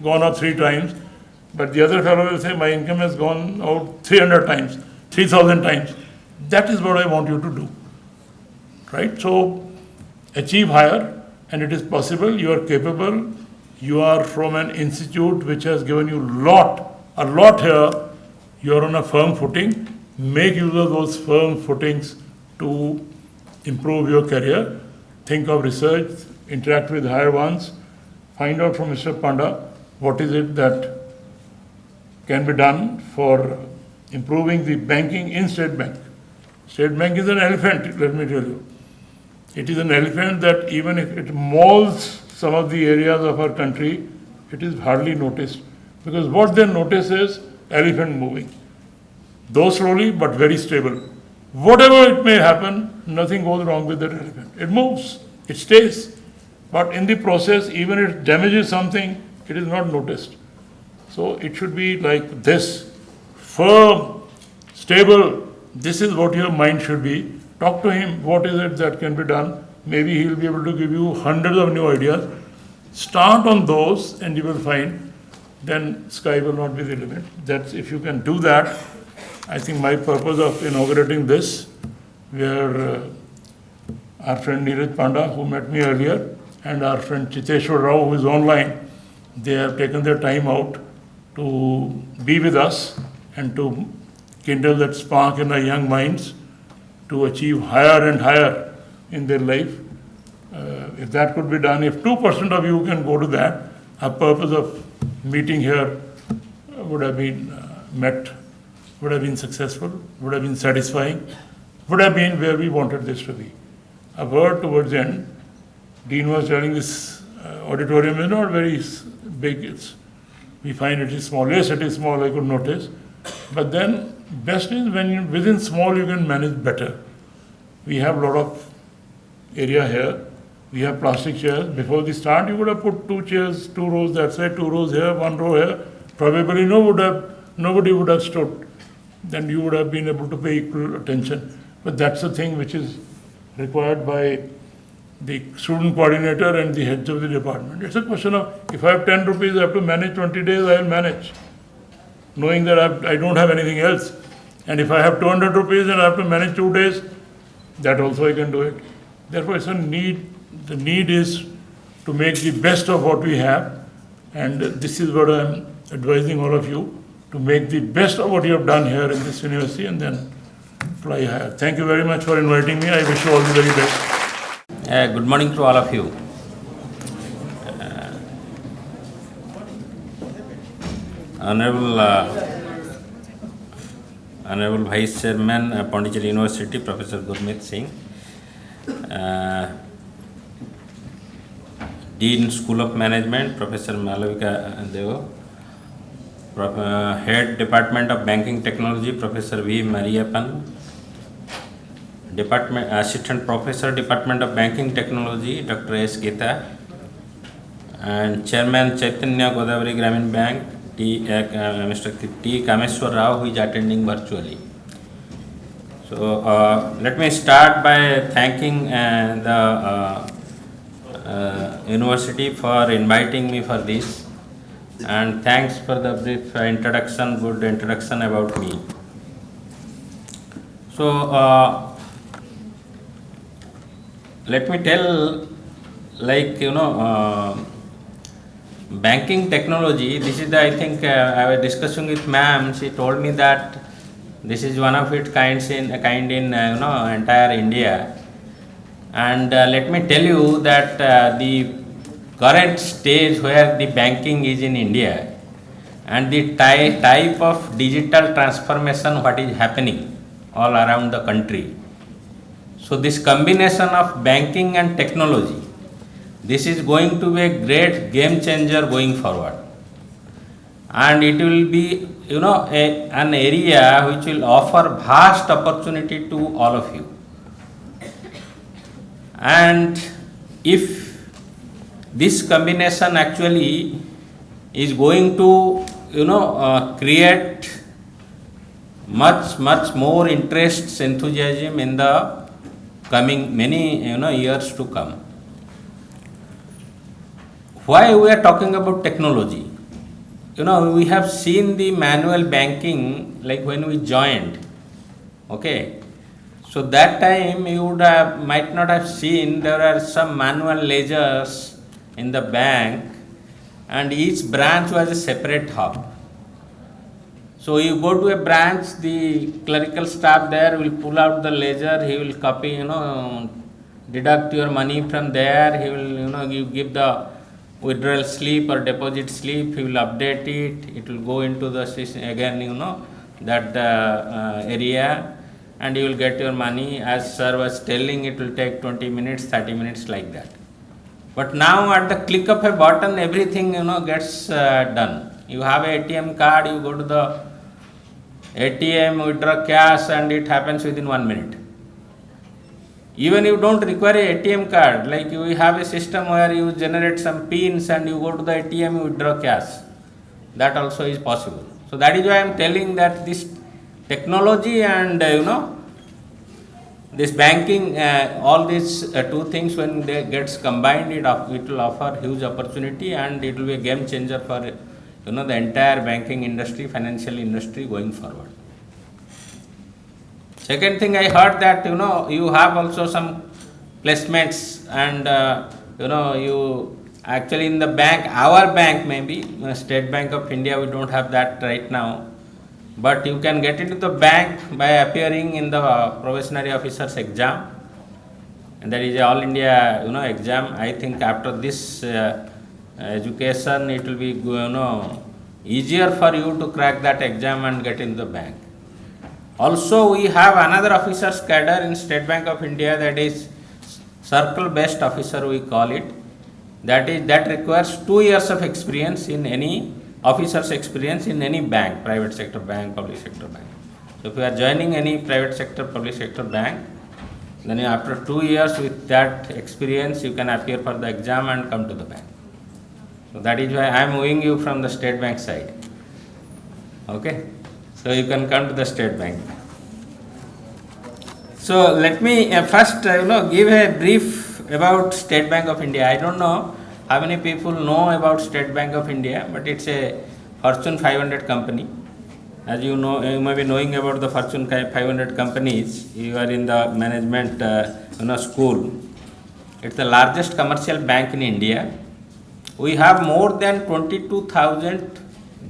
gone up 3 times, but the other fellow will say, my income has gone out 300 times, 3,000 times. That is what I want you to do, right? So achieve higher, and it is possible. You are capable. You are from an institute which has given you a lot here. You are on a firm footing. Make use of those firm footings to improve your career. Think of research, interact with higher ones, find out from Mr. Panda what is it that can be done for improving the banking in State Bank. State Bank is an elephant, let me tell you. It is an elephant that even if it mauls some of the areas of our country, it is hardly noticed. Because what they notice is elephant moving. Though slowly, but very stable. Whatever it may happen, nothing goes wrong with that elephant. It moves, it stays. But in the process, even if it damages something, it is not noticed. So it should be like this, firm, stable. This is what your mind should be. Talk to him, what is it that can be done? Maybe he'll be able to give you hundreds of new ideas. Start on those and you will find then sky will not be the limit. That's, if you can do that, I think my purpose of inaugurating this, where our friend Neeraj Panda, who met me earlier, and our friend Chiteshwar Rao, who is online, they have taken their time out to be with us and to kindle that spark in our young minds to achieve higher and higher in their life. If that could be done, if 2% of you can go to that, our purpose of meeting here would have been met, would have been successful, would have been satisfying, would have been where we wanted this to be. A word towards the end, Dean was telling this auditorium is not very big. We find it is small. Yes, it is small, I could notice. But then, best is when you, within small you can manage better. We have a lot of area here. We have plastic chairs. Before the start, you would have put 2 chairs, 2 rows that side, 2 rows here, 1 row here. Probably nobody would have stood. Then you would have been able to pay equal attention. But that's the thing which is required by the student coordinator and the heads of the department. It's a question of, if I have 10 rupees, I have to manage 20 days, I will manage, knowing that I don't have anything else. And if I have 200 rupees and I have to manage 2 days, that also I can do it. Therefore, it's a need. The need is to make the best of what we have. And this is what I'm advising all of you, to make the best of what you have done here in this university and then fly higher. Thank you very much for inviting me. I wish you all the very best. Good morning to all of you. Honorable Vice Chairman, Pondicherry University, Professor Gurmeet Singh, Dean School of Management, Professor Malavika Deo, Head Department of Banking Technology, Professor V. Mariappan, Assistant Professor, Department of Banking Technology, Dr. S. Gita, and Chairman Chaitanya Godavari Gramin Bank, Mr. T. Kameswar Rao, who is attending virtually. So let me start by thanking the university for inviting me for this, and thanks for the brief introduction, good introduction about me. So let me tell, like, banking technology, this is the, I think, I was discussing with ma'am, she told me that this is one of its kinds in entire India. And let me tell you that the current stage where the banking is in India and the type of digital transformation what is happening all around the country. So this combination of banking and technology, this is going to be a great game changer going forward. And it will be, an area which will offer vast opportunity to all of you. And if this combination actually is going to, create much more interest, enthusiasm in the coming many years to come. Why we are talking about technology? We have seen the manual banking like when we joined. Okay. So that time you would have, might not have seen there are some manual ledgers in the bank, and each branch was a separate hub. So you go to a branch, the clerical staff there will pull out the ledger, he will copy, deduct your money from there, he will, you give the withdrawal slip or deposit slip, he will update it, it will go into the system again, that area, and you will get your money. As sir was telling, it will take 20 minutes, 30 minutes, like that. But now at the click of a button, everything, gets done. You have a ATM card, you go to the ATM, withdraw cash, and it happens within 1 minute. Even you don't require a ATM card, like you have a system where you generate some pins and you go to the ATM, you withdraw cash. That also is possible. So that is why I am telling that this technology and this banking, all these two things, when they gets combined, it will offer huge opportunity, and it will be a game changer for the entire banking industry, financial industry going forward. Second thing, I heard that you have also some placements, and you actually in the bank, our bank maybe State Bank of India, we don't have that right now, but you can get into the bank by appearing in the probationary officer's exam, and that is all India exam. I think after this education, it will be easier for you to crack that exam and get into the bank. Also, we have another officer's cadre in State Bank of India, that is circle based officer, we call it. That requires 2 years of experience in any officer's experience in any bank, private sector bank, public sector bank. So if you are joining any private sector, public sector bank, then after 2 years with that experience, you can appear for the exam and come to the bank. So that is why I am moving you from the State Bank side. Okay, so you can come to the State Bank. So let me first give a brief about State Bank of India. I don't know how many people know about State Bank of India, but it's a Fortune 500 company. As you know, you may be knowing about the Fortune 500 companies. You are in the management school. It's the largest commercial bank in India. We have more than 22,000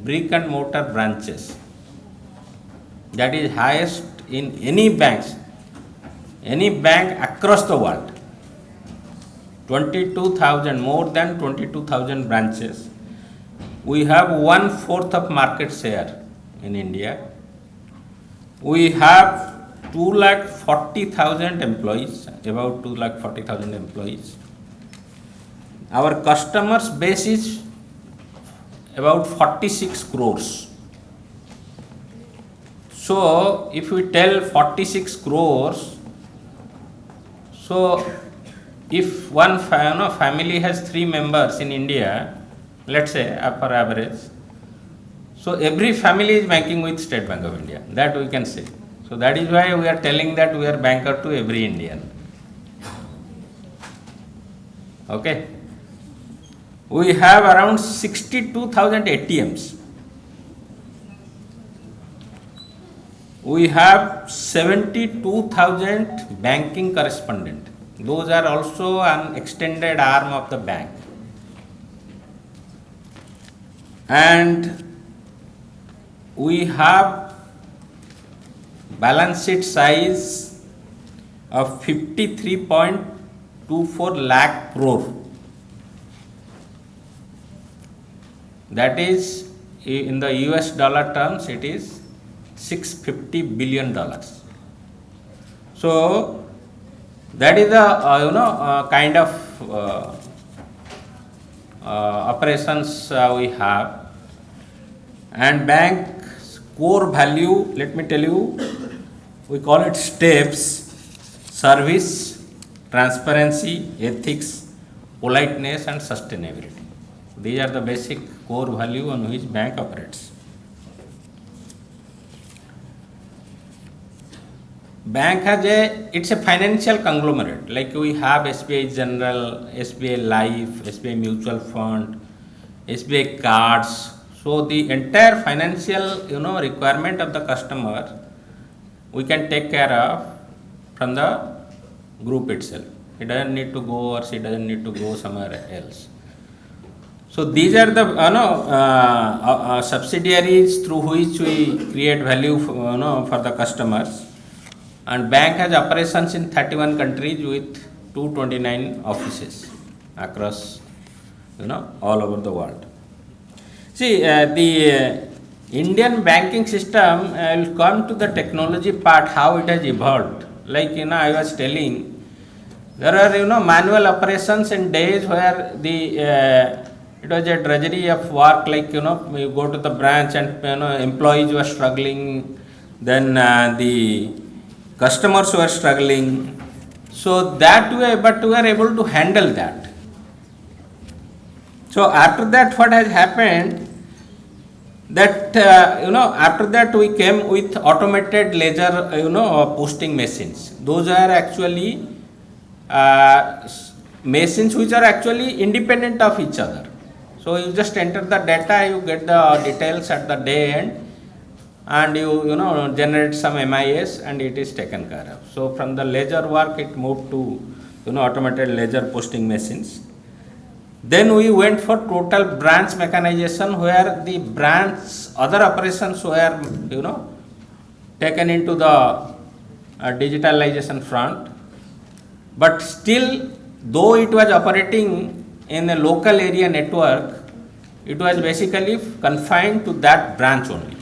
brick and mortar branches. That is highest in any banks, any bank across the world. 22,000, more than 22,000 branches. We have 1/4 of market share in India. We have 240,000 employees, about 240,000 employees. Our customers base is about 46 crores. So if we tell 46 crores, so if one family has 3 members in India, let's say for average, so every family is banking with State Bank of India, that we can say. So that is why we are telling that we are banker to every Indian. Okay. We have around 62,000 ATMs. We have 72,000 banking correspondents. Those are also an extended arm of the bank. And we have balance sheet size of 53.24 lakh crore. That is, in the US dollar terms, it is $650 billion. So that is the kind of operations we have. And bank's core value, let me tell you, we call it steps: service, transparency, ethics, politeness, and sustainability. These are the basic core value on which bank operates. Bank has it's a financial conglomerate, like we have SBI General, SBI Life, SBI Mutual Fund, SBI Cards. So the entire financial requirement of the customer we can take care of from the group itself. He doesn't need to go, or she doesn't need to go somewhere else. So these are the subsidiaries through which we create value for the customers. And bank has operations in 31 countries with 229 offices across all over the world. See, the Indian banking system, I will come to the technology part, how it has evolved. Like I was telling, there are manual operations in days where it was a drudgery of work, like you go to the branch and employees were struggling, then the customers were struggling. So that way, but we are able to handle that. So after that, what has happened? That after that we came with automated ledger posting machines. Those are actually machines which are actually independent of each other. So you just enter the data, you get the details at the day end, and you generate some MIS, and it is taken care of. So from the ledger work, it moved to automated ledger posting machines. Then we went for total branch mechanization, where the branch other operations were taken into the digitalization front. But still, though it was operating in a local area network, it was basically confined to that branch only.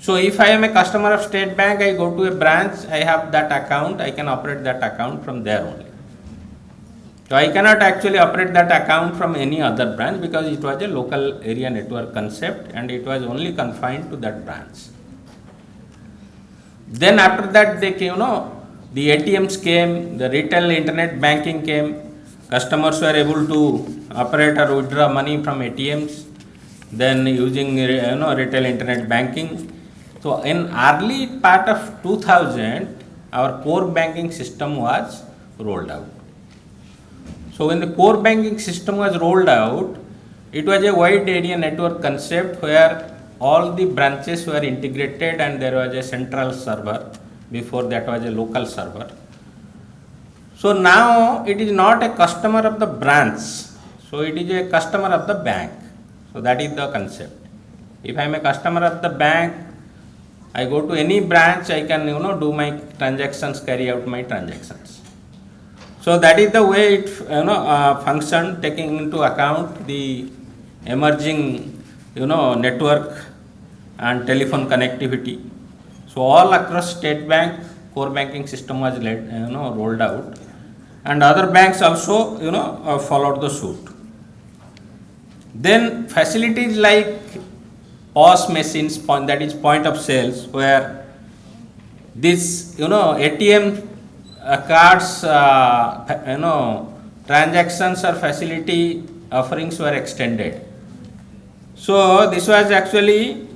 So if I am a customer of State Bank, I go to a branch, I have that account, I can operate that account from there only. So I cannot actually operate that account from any other branch, because it was a local area network concept and it was only confined to that branch. Then after that they came, the ATMs came, the retail internet banking came, customers were able to operate or withdraw money from ATMs, then using retail internet banking. So in early part of 2000, our core banking system was rolled out. So when the core banking system was rolled out, it was a wide area network concept where all the branches were integrated and there was a central server. Before that was a local server. So now it is not a customer of the branch, so it is a customer of the bank. So that is the concept. If I am a customer of the bank, I go to any branch, I can do my transactions, carry out my transactions. So that is the way it functioned, taking into account the emerging network and telephone connectivity. So all across State Bank, core banking system was rolled out, and other banks also followed the suit. Then facilities like POS machines, that is point of sales, where this ATM cards transactions or facility offerings were extended. So this was actually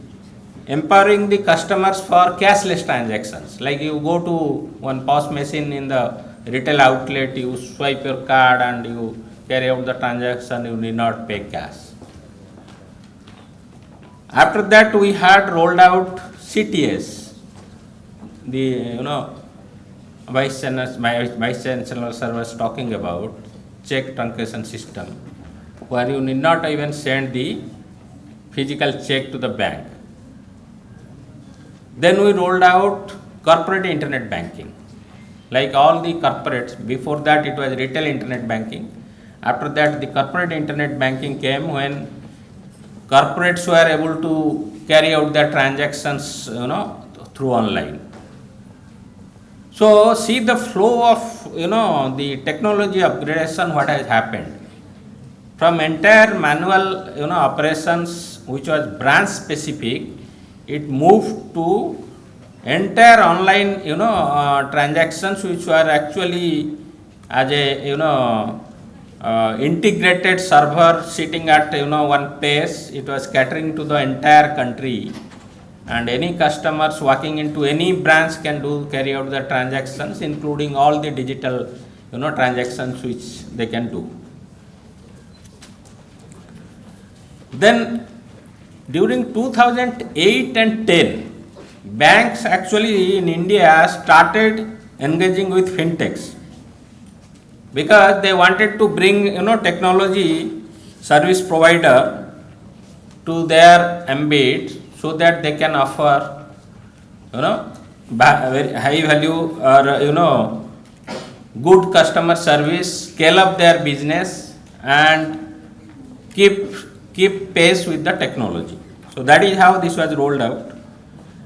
empowering the customers for cashless transactions. Like you go to one POS machine in the retail outlet, you swipe your card and you carry out the transaction, you need not pay cash. After that we had rolled out CTS. The Vice Chancellor sir was talking about check truncation system, where you need not even send the physical check to the bank. Then we rolled out corporate internet banking. Like all the corporates, before that it was retail internet banking. After that the corporate internet banking came, when corporates were able to carry out their transactions through online. So see the flow of the technology upgradation, what has happened. From entire manual operations which was branch specific, it moved to entire online transactions which were actually as a integrated server sitting at one place. It was catering to the entire country, and any customers walking into any branch can carry out the transactions, including all the digital transactions which they can do. Then during 2008 and 10, banks actually in India started engaging with fintechs because they wanted to bring technology service provider to their ambit so that they can offer very high value or good customer service, scale up their business and keep pace with the technology. So that is how this was rolled out.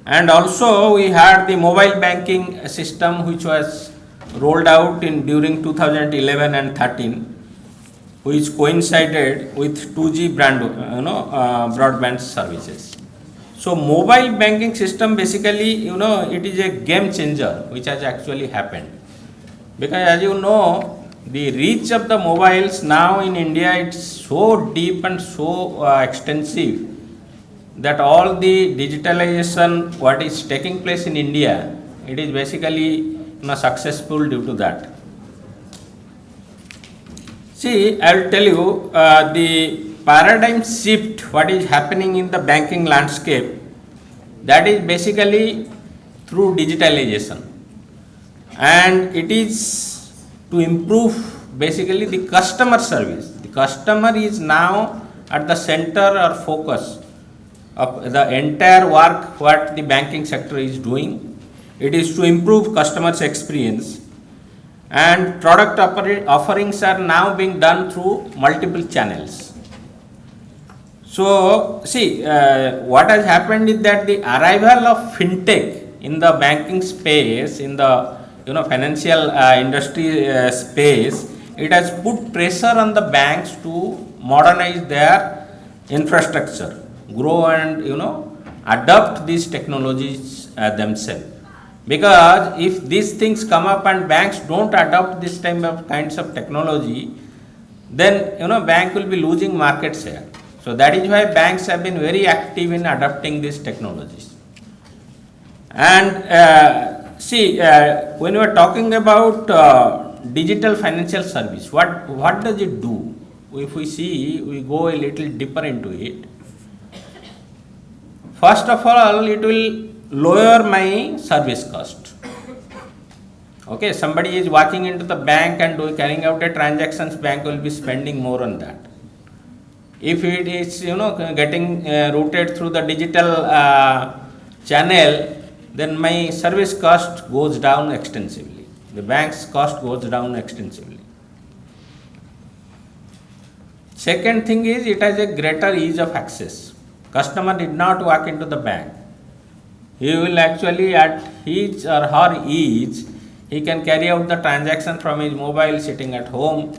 And also we had the mobile banking system which was rolled out during 2011 and 13, which coincided with 2G broadband services. So mobile banking system basically, it is a game changer which has actually happened. Because as you know, the reach of the mobiles now in India, it's so deep and so extensive that all the digitalization what is taking place in India, it is basically successful due to that. See, I will tell you the paradigm shift what is happening in the banking landscape, that is basically through digitalization, and it is to improve basically the customer service. The customer is now at the center or focus of the entire work what the banking sector is doing. It is to improve customers' experience, and product offerings are now being done through multiple channels. So, see, what has happened is that the arrival of fintech in the banking space, in the financial industry space, it has put pressure on the banks to modernize their infrastructure, grow and adopt these technologies themselves. Because if these things come up and banks don't adopt this type of kinds of technology, then bank will be losing market share. So that is why banks have been very active in adopting these technologies. And see, when we are talking about digital financial service, what does it do? If we see, we go a little deeper into it. First of all, it will lower my service cost. Okay, somebody is walking into the bank and carrying out a transactions, bank will be spending more on that. If it is getting routed through the digital channel, then my service cost goes down extensively. The bank's cost goes down extensively. Second thing is, it has a greater ease of access. Customer did not walk into the bank. He will actually at his or her ease, he can carry out the transaction from his mobile sitting at home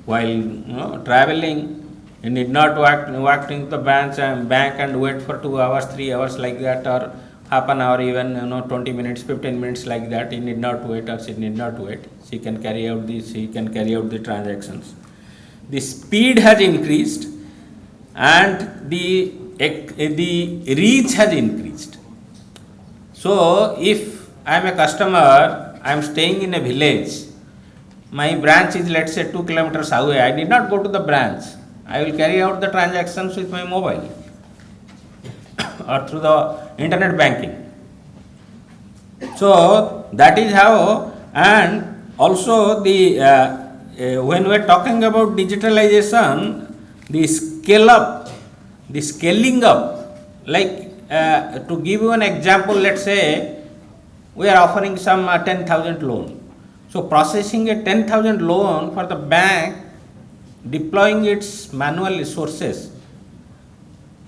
while traveling. He need not walk into the bank and wait for 2 hours, 3 hours like that, or half an hour, even 20 minutes, 15 minutes like that. He need not wait or she need not wait. She can carry out the transactions. The speed has increased and the reach has increased. So if I am a customer, I am staying in a village, my branch is, let's say, 2 kilometers away. I did not go to the branch. I will carry out the transactions with my mobile or through the internet banking. So that is how. And also the when we are talking about digitalization, the scaling up, like to give you an example, let's say we are offering some 10,000 loan. So processing a 10,000 loan for the bank, deploying its manual resources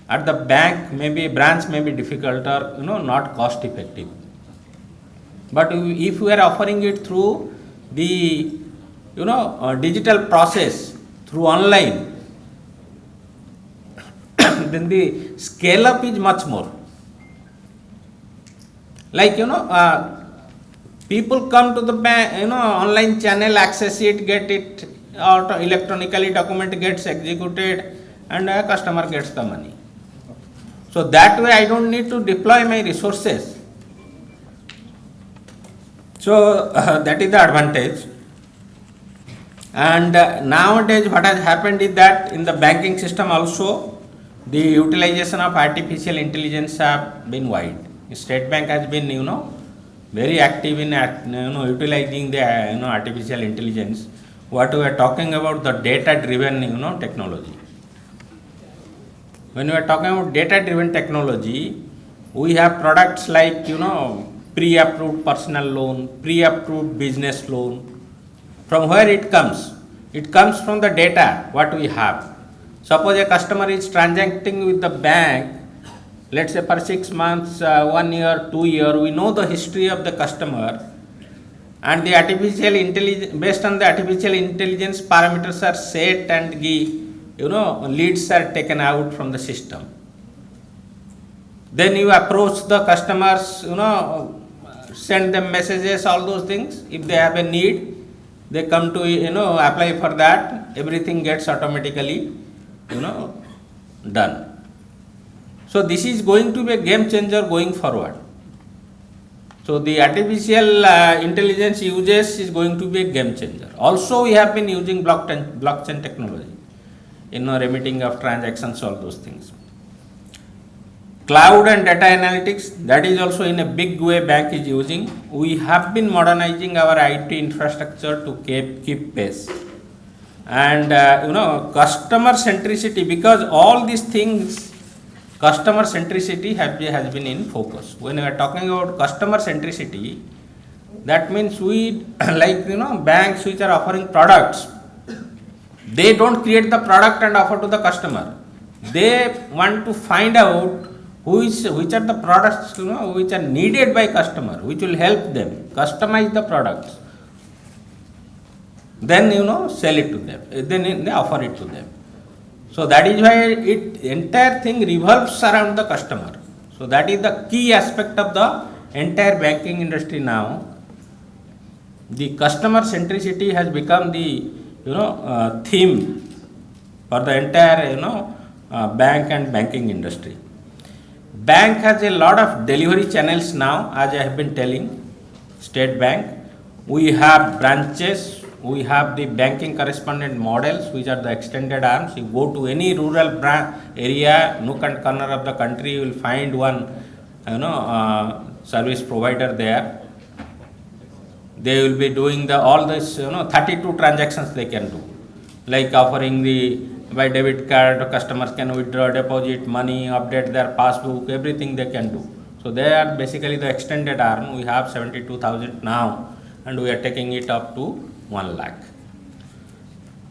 at the bank, maybe branch may be difficult or not cost effective. But if we are offering it through the digital process through online, then the scale up is much more. Like people come to the bank, online channel, access it, get it, or electronically document gets executed, and a customer gets the money. So that way I don't need to deploy my resources. So that is the advantage. And nowadays what has happened is that in the banking system also, the utilization of artificial intelligence have been wide. State Bank has been, very active in, utilizing the, artificial intelligence. What we are talking about, the data-driven, technology. When we are talking about data-driven technology, we have products like, pre-approved personal loan, pre-approved business loan. From where it comes? It comes from the data, what we have. Suppose a customer is transacting with the bank, let's say for 6 months, 1 year, 2 years, we know the history of the customer, and the artificial intelligence, based on the artificial intelligence, parameters are set and leads are taken out from the system. Then you approach the customers, send them messages, all those things. If they have a need, they come to, apply for that, everything gets automatically, done. So this is going to be a game changer going forward. So the artificial intelligence uses is going to be a game changer. Also we have been using blockchain technology, remitting of transactions, all those things. Cloud and data analytics, that is also in a big way bank is using. We have been modernizing our IT infrastructure to keep pace. And customer centricity, because all these things, customer centricity has been in focus. When we are talking about customer centricity, that means we, like, banks which are offering products, they don't create the product and offer to the customer. They want to find out which are the products, which are needed by customer, which will help them customize the products. Then, sell it to them. Then they offer it to them. So that is why entire thing revolves around the customer. So that is the key aspect of the entire banking industry now. The customer centricity has become the theme for the entire bank and banking industry. Bank has a lot of delivery channels now, as I have been telling. State Bank, we have branches. We have the banking correspondent models, which are the extended arms. You go to any rural area, nook and corner of the country, you will find one, service provider there. They will be doing all this, 32 transactions they can do, like offering by debit card, customers can withdraw, deposit money, update their passbook, everything they can do. So they are basically the extended arm. We have 72,000 now, and we are taking it up to 1 lakh.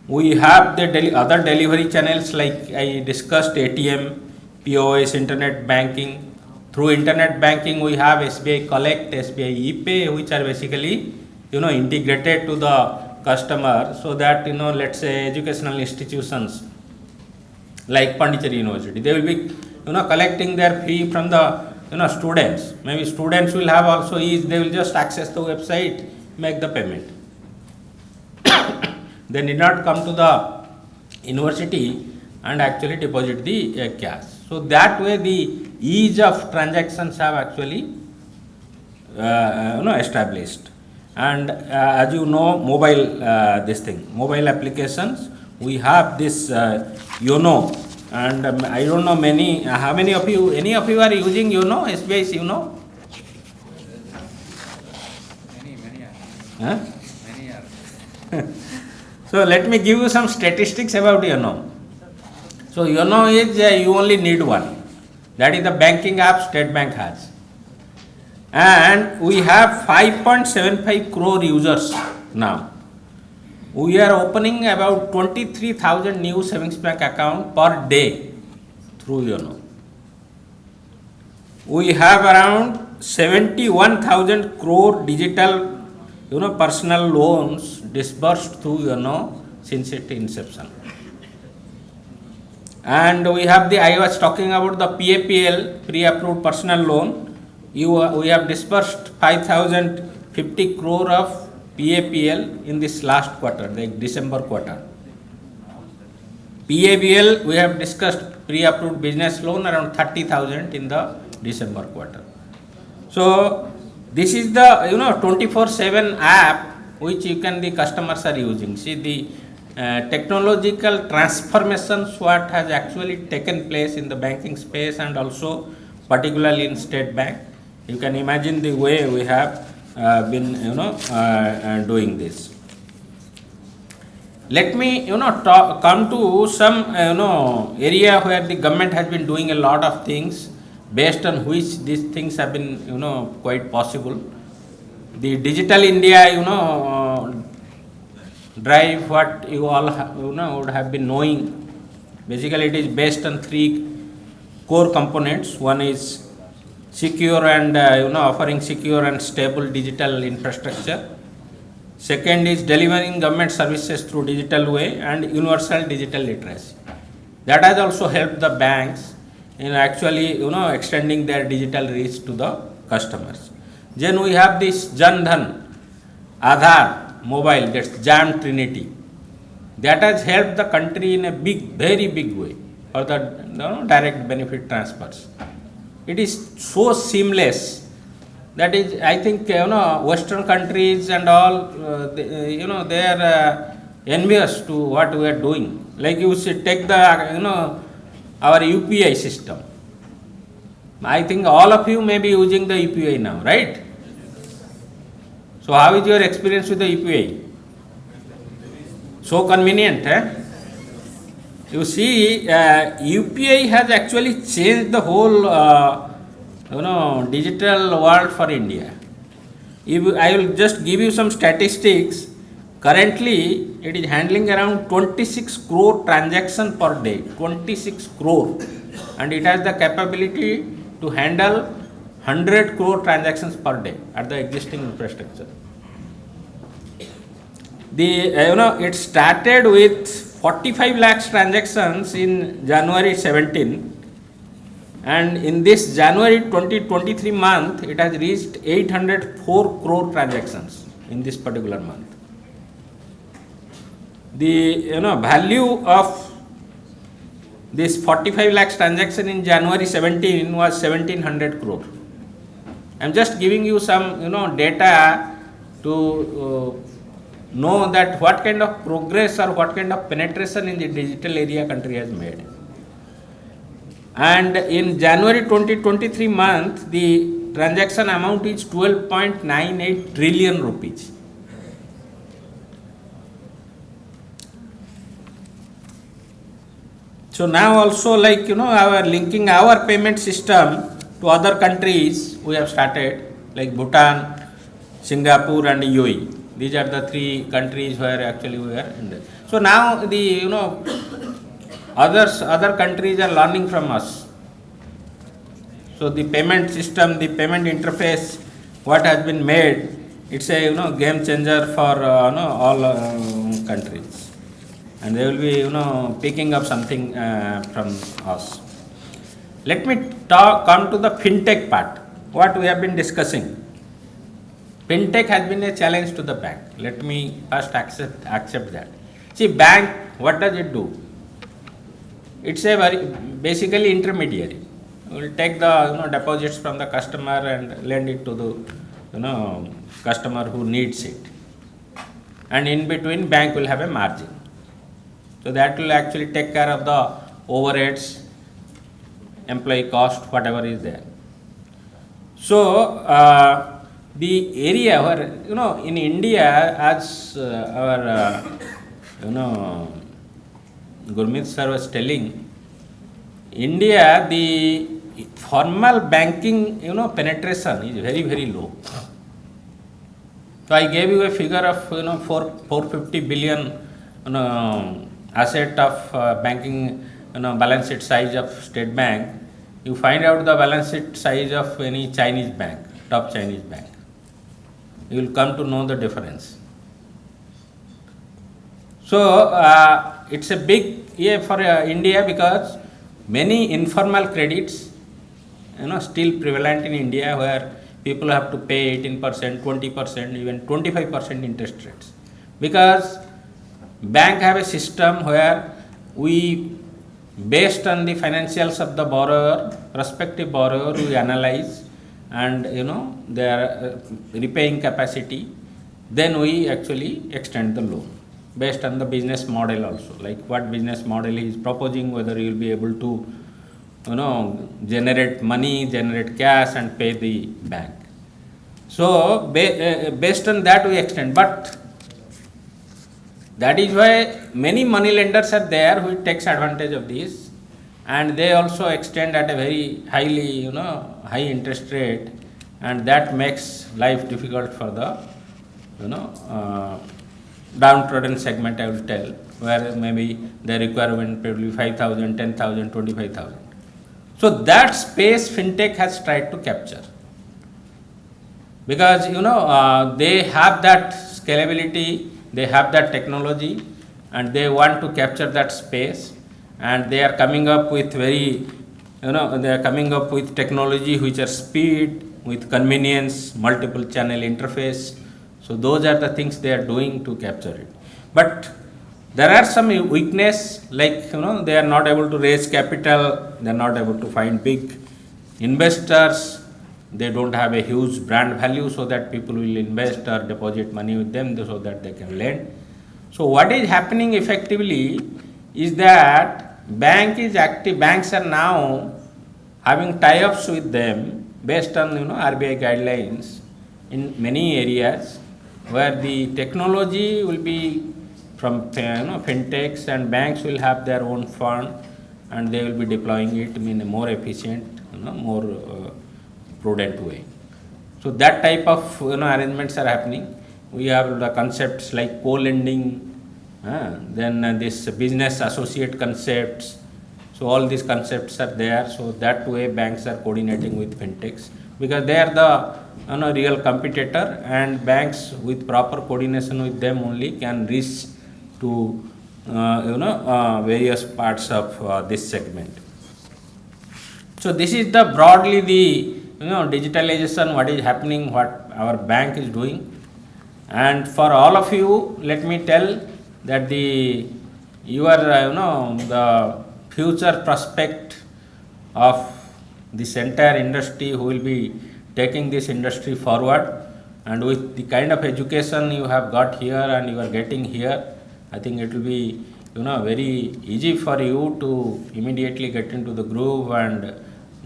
We have the other delivery channels, like I discussed, ATM, POS, internet banking. Through internet banking, we have SBI Collect, SBI ePay, which are basically, integrated to the customer, so that, let's say educational institutions like Pondicherry University, they will be, collecting their fee from the, students. Maybe students will have also ease, they will just access the website, make the payment. They need not come to the university and actually deposit the cash. So that way the ease of transactions have actually established. And as you know, mobile mobile applications, we have this YONO, and I don't know how many of you, any of you are using YONO, SBI's YONO? Many are. Huh? Many are. So let me give you some statistics about YONO. So YONO is, you only need one. That is the banking app State Bank has. And we have 5.75 crore users now. We are opening about 23,000 new savings bank account per day through YONO. We have around 71,000 crore digital, personal loans disbursed through YONO since its inception. And we have I was talking about the PAPL, pre-approved personal loan. We have disbursed 5,050 crore of PAPL in this last quarter, the December quarter. PABL, we have discussed pre-approved business loan around 30,000 in the December quarter. So this is the 24/7 app which the customers are using. See the technological transformations what has actually taken place in the banking space, and also particularly in State Bank. You can imagine the way we have been doing this. Let me come to some area where the government has been doing a lot of things, based on which these things have been quite possible. The Digital India drive, what you all would have been knowing. Basically, it is based on three core components. One is secure and offering secure and stable digital infrastructure. Second is delivering government services through digital way and universal digital literacy. That has also helped the banks in actually extending their digital reach to the customers. Then we have this Jan Dhan, Aadhaar, mobile, that's JAM Trinity. That has helped the country in a very big way for the direct benefit transfers. It is so seamless. That is, I think, Western countries and all, they are envious to what we are doing. Like you should take the, our UPI system. I think all of you may be using the UPI now, right? So how is your experience with the UPI? So convenient, eh? You see, UPI has actually changed the whole digital world for India. I will just give you some statistics. Currently, it is handling around 26 crore transactions per day. 26 crore. And it has the capability to handle 100 crore transactions per day at the existing infrastructure. It started with 45 lakhs transactions in January 17. And in this January 2023 month, it has reached 804 crore transactions in this particular month. The value of this 45 lakhs transaction in January 17 was 1700 crore. I am just giving you some data to know that what kind of progress or what kind of penetration in the digital area country has made. And in January 2023 month, the transaction amount is 12.98 trillion rupees. So now also, like our linking our payment system to other countries, we have started, like Bhutan, Singapore and UAE. These are the three countries where actually we are in. So now the other countries are learning from us. So the payment system, the payment interface, what has been made, it's a game changer for all countries, and they will be picking up something from us. Let me come to the fintech part. What we have been discussing. Fintech has been a challenge to the bank. Let me first accept that. See, bank, what does it do? It's a very basically intermediary. We will take the deposits from the customer and lend it to the customer who needs it. And in between, bank will have a margin. So that will actually take care of the overheads, employee cost, whatever is there. So the area where in India, as our Gurmeet sir was telling, India, the formal banking penetration is very low. So I gave you a figure of 450 billion asset of banking balance sheet size of State Bank. You find out the balance sheet size of any Chinese bank, top Chinese bank. You will come to know the difference. So it's a big year for India, because many informal credits still prevalent in India, where people have to pay 18%, 20%, even 25% interest rates. Because bank have a system where we, based on the financials of the borrower, prospective borrower, we analyze and their repaying capacity, then we actually extend the loan based on the business model also, like what business model he is proposing, whether he will be able to generate money, generate cash and pay the bank. So based on that we extend, but that is why many money lenders are there who takes advantage of this, and they also extend at a very highly, high interest rate, and that makes life difficult for the, downtrodden segment, I will tell, where maybe the requirement will be 5,000, 10,000, 25,000. So that space fintech has tried to capture, because they have that scalability, they have that technology, and they want to capture that space, and they are coming up with very, they are coming up with technology which are speed, with convenience, multiple channel interface. So those are the things they are doing to capture it. But there are some weakness, like they are not able to raise capital, they are not able to find big investors, they don't have a huge brand value so that people will invest or deposit money with them so that they can lend. So what is happening effectively is that banks are now having tie-ups with them based on RBI guidelines in many areas, where the technology will be from fintechs, and banks will have their own fund and they will be deploying it in a more efficient, more prudent way. So that type of arrangements are happening. We have the concepts like co-lending, then this business associate concepts. So all these concepts are there. So that way banks are coordinating with fintechs, because they are the real competitor, and banks with proper coordination with them only can reach to various parts of this segment. So this is the broadly the digitalization, what is happening, what our bank is doing. And for all of you, let me tell that the future prospect of this entire industry, who will be taking this industry forward, and with the kind of education you have got here and you are getting here, I think it will be very easy for you to immediately get into the groove and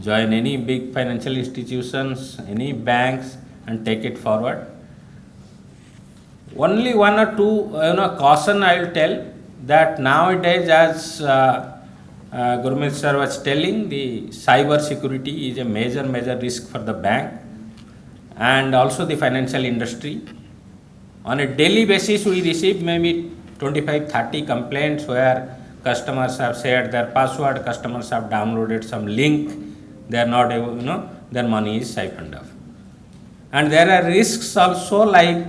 join any big financial institutions, any banks, and take it forward. Only one or two caution I will tell, that nowadays, as Gurmeet sir was telling, the cyber security is a major risk for the bank and also the financial industry. On a daily basis, we receive maybe 25-30 complaints where customers have shared their password, customers have downloaded some link, they are not able, their money is siphoned off. And there are risks also, like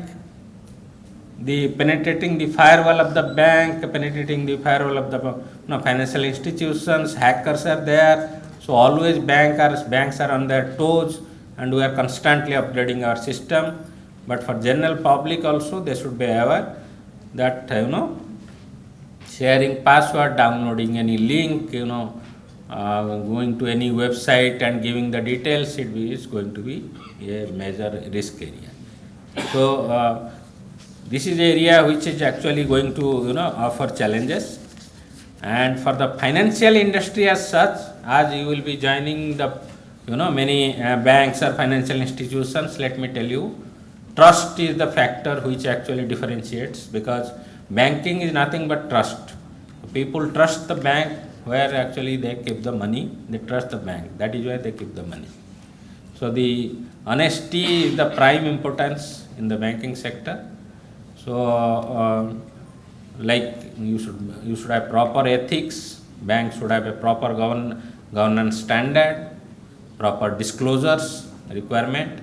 the penetrating the firewall of the bank, penetrating the firewall of the financial institutions, hackers are there. So always banks are on their toes, and we are constantly upgrading our system. But for general public also, they should be aware that sharing password, downloading any link, going to any website and giving the details, it is going to be a major risk area. So this is the area which is actually going to offer challenges. And for the financial industry as such, as you will be joining the many banks or financial institutions, let me tell you, trust is the factor which actually differentiates, because banking is nothing but trust. People trust the bank where actually they keep the money, they trust the bank, that is why they keep the money. So the honesty is the prime importance in the banking sector. So like you should have proper ethics, banks should have a proper governance standard, proper disclosures requirement,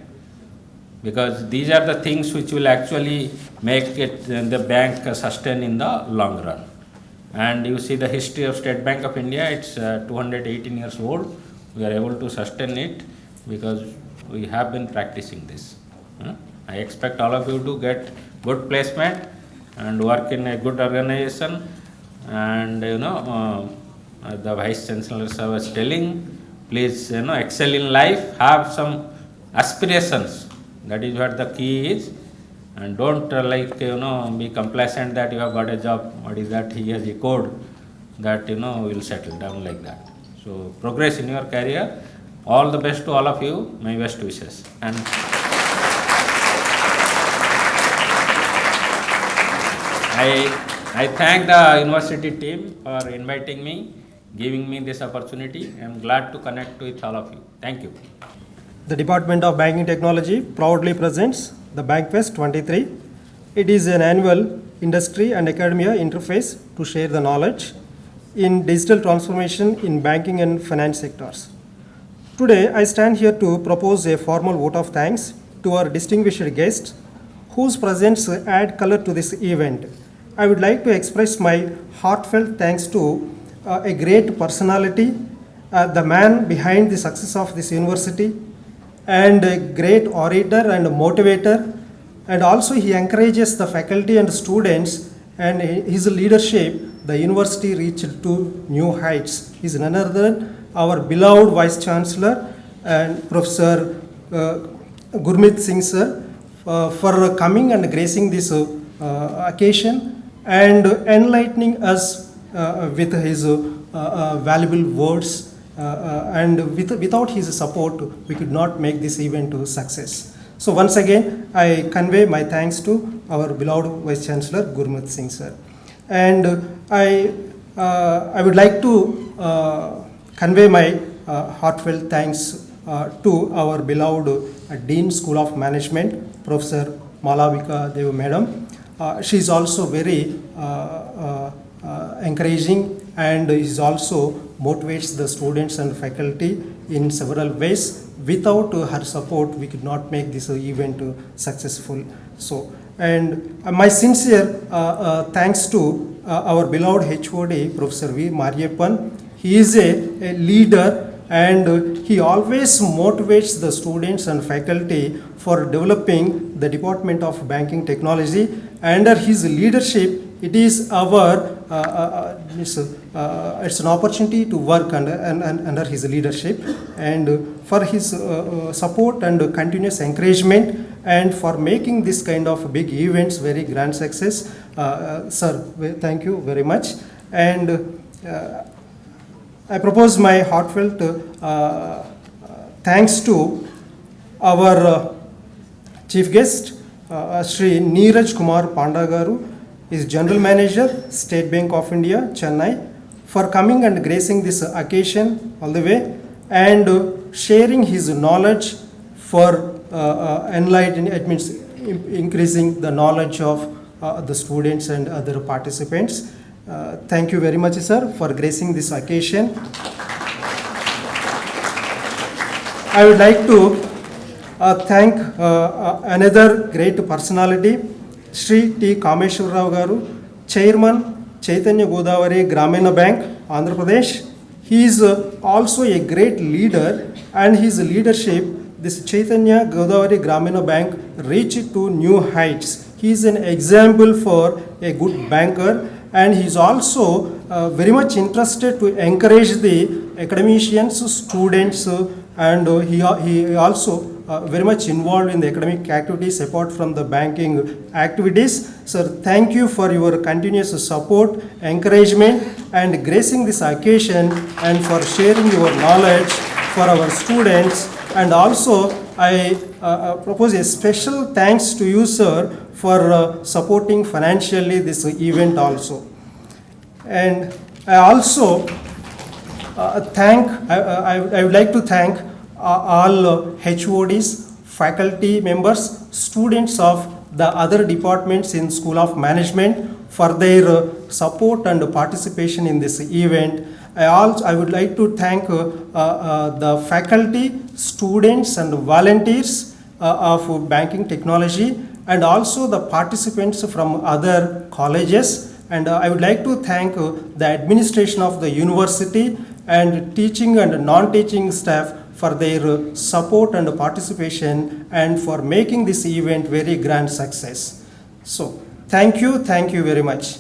because these are the things which will actually make it the bank sustain in the long run. And you see the history of State Bank of India, it's 218 years old. We are able to sustain it because we have been practicing this. I expect all of you to get good placement and work in a good organization. And the Vice Chancellor sir was telling, please excel in life, have some aspirations. That is what the key is. And don't be complacent that you have got a job. What is that? He has a code that will settle down like that. So progress in your career. All the best to all of you. My best wishes. And I thank the university team for inviting me, giving me this opportunity. I am glad to connect with all of you. Thank you. The Department of Banking Technology proudly presents the Bancquest 23. It is an annual industry and academia interface to share the knowledge in digital transformation in banking and finance sectors. Today, I stand here to propose a formal vote of thanks to our distinguished guests whose presence add color to this event. I would like to express my heartfelt thanks to a great personality, the man behind the success of this university, and a great orator and motivator, and also he encourages the faculty and students, and his leadership, the university reached to new heights. He is none other than our beloved Vice Chancellor and Professor Gurmeet Singh sir for coming and gracing this occasion and enlightening us with his valuable words. And without his support, we could not make this event a success. So once again, I convey my thanks to our beloved Vice Chancellor Gurmeet Singh sir. And I would like to convey my heartfelt thanks to our beloved Dean School of Management, Professor Malavika Dev Madam. She is also very encouraging and is also motivates the students and faculty in several ways. Without her support, we could not make this event successful. So, and my sincere thanks to our beloved HOD, Professor V. Mariappan. He is a leader and he always motivates the students and faculty for developing the Department of Banking Technology. Under his leadership, it is our it's an opportunity to work under his leadership, and for his support and continuous encouragement, and for making this kind of big events very grand success. Sir, thank you very much. And I propose my heartfelt thanks to our chief guest, Sri Neeraj Kumar Pandagaru, is General Manager, State Bank of India, Chennai, for coming and gracing this occasion all the way and sharing his knowledge for enlightening, it means increasing the knowledge of the students and other participants. Thank you very much, sir, for gracing this occasion. I would like to thank another great personality, Sri T. Kameshwar Rao Garu, Chairman, Chaitanya Godavari Gramina Bank, Andhra Pradesh. He is also a great leader, and his leadership, this Chaitanya Godavari Gramina Bank, reached to new heights. He is an example for a good banker, and he is also very much interested to encourage the academicians, students, and he also very much involved in the academic activities apart from the banking activities. Sir, thank you for your continuous support, encouragement, and gracing this occasion, and for sharing your knowledge for our students. And also, I propose a special thanks to you, sir, for supporting financially this event also. And I also I would like to thank all HODs, faculty members, students of the other departments in School of Management for their support and participation in this event. I would like to thank the faculty, students and volunteers of banking technology, and also the participants from other colleges. And I would like to thank the administration of the university and teaching and non-teaching staff for their support and participation, and for making this event very grand success. So, thank you very much.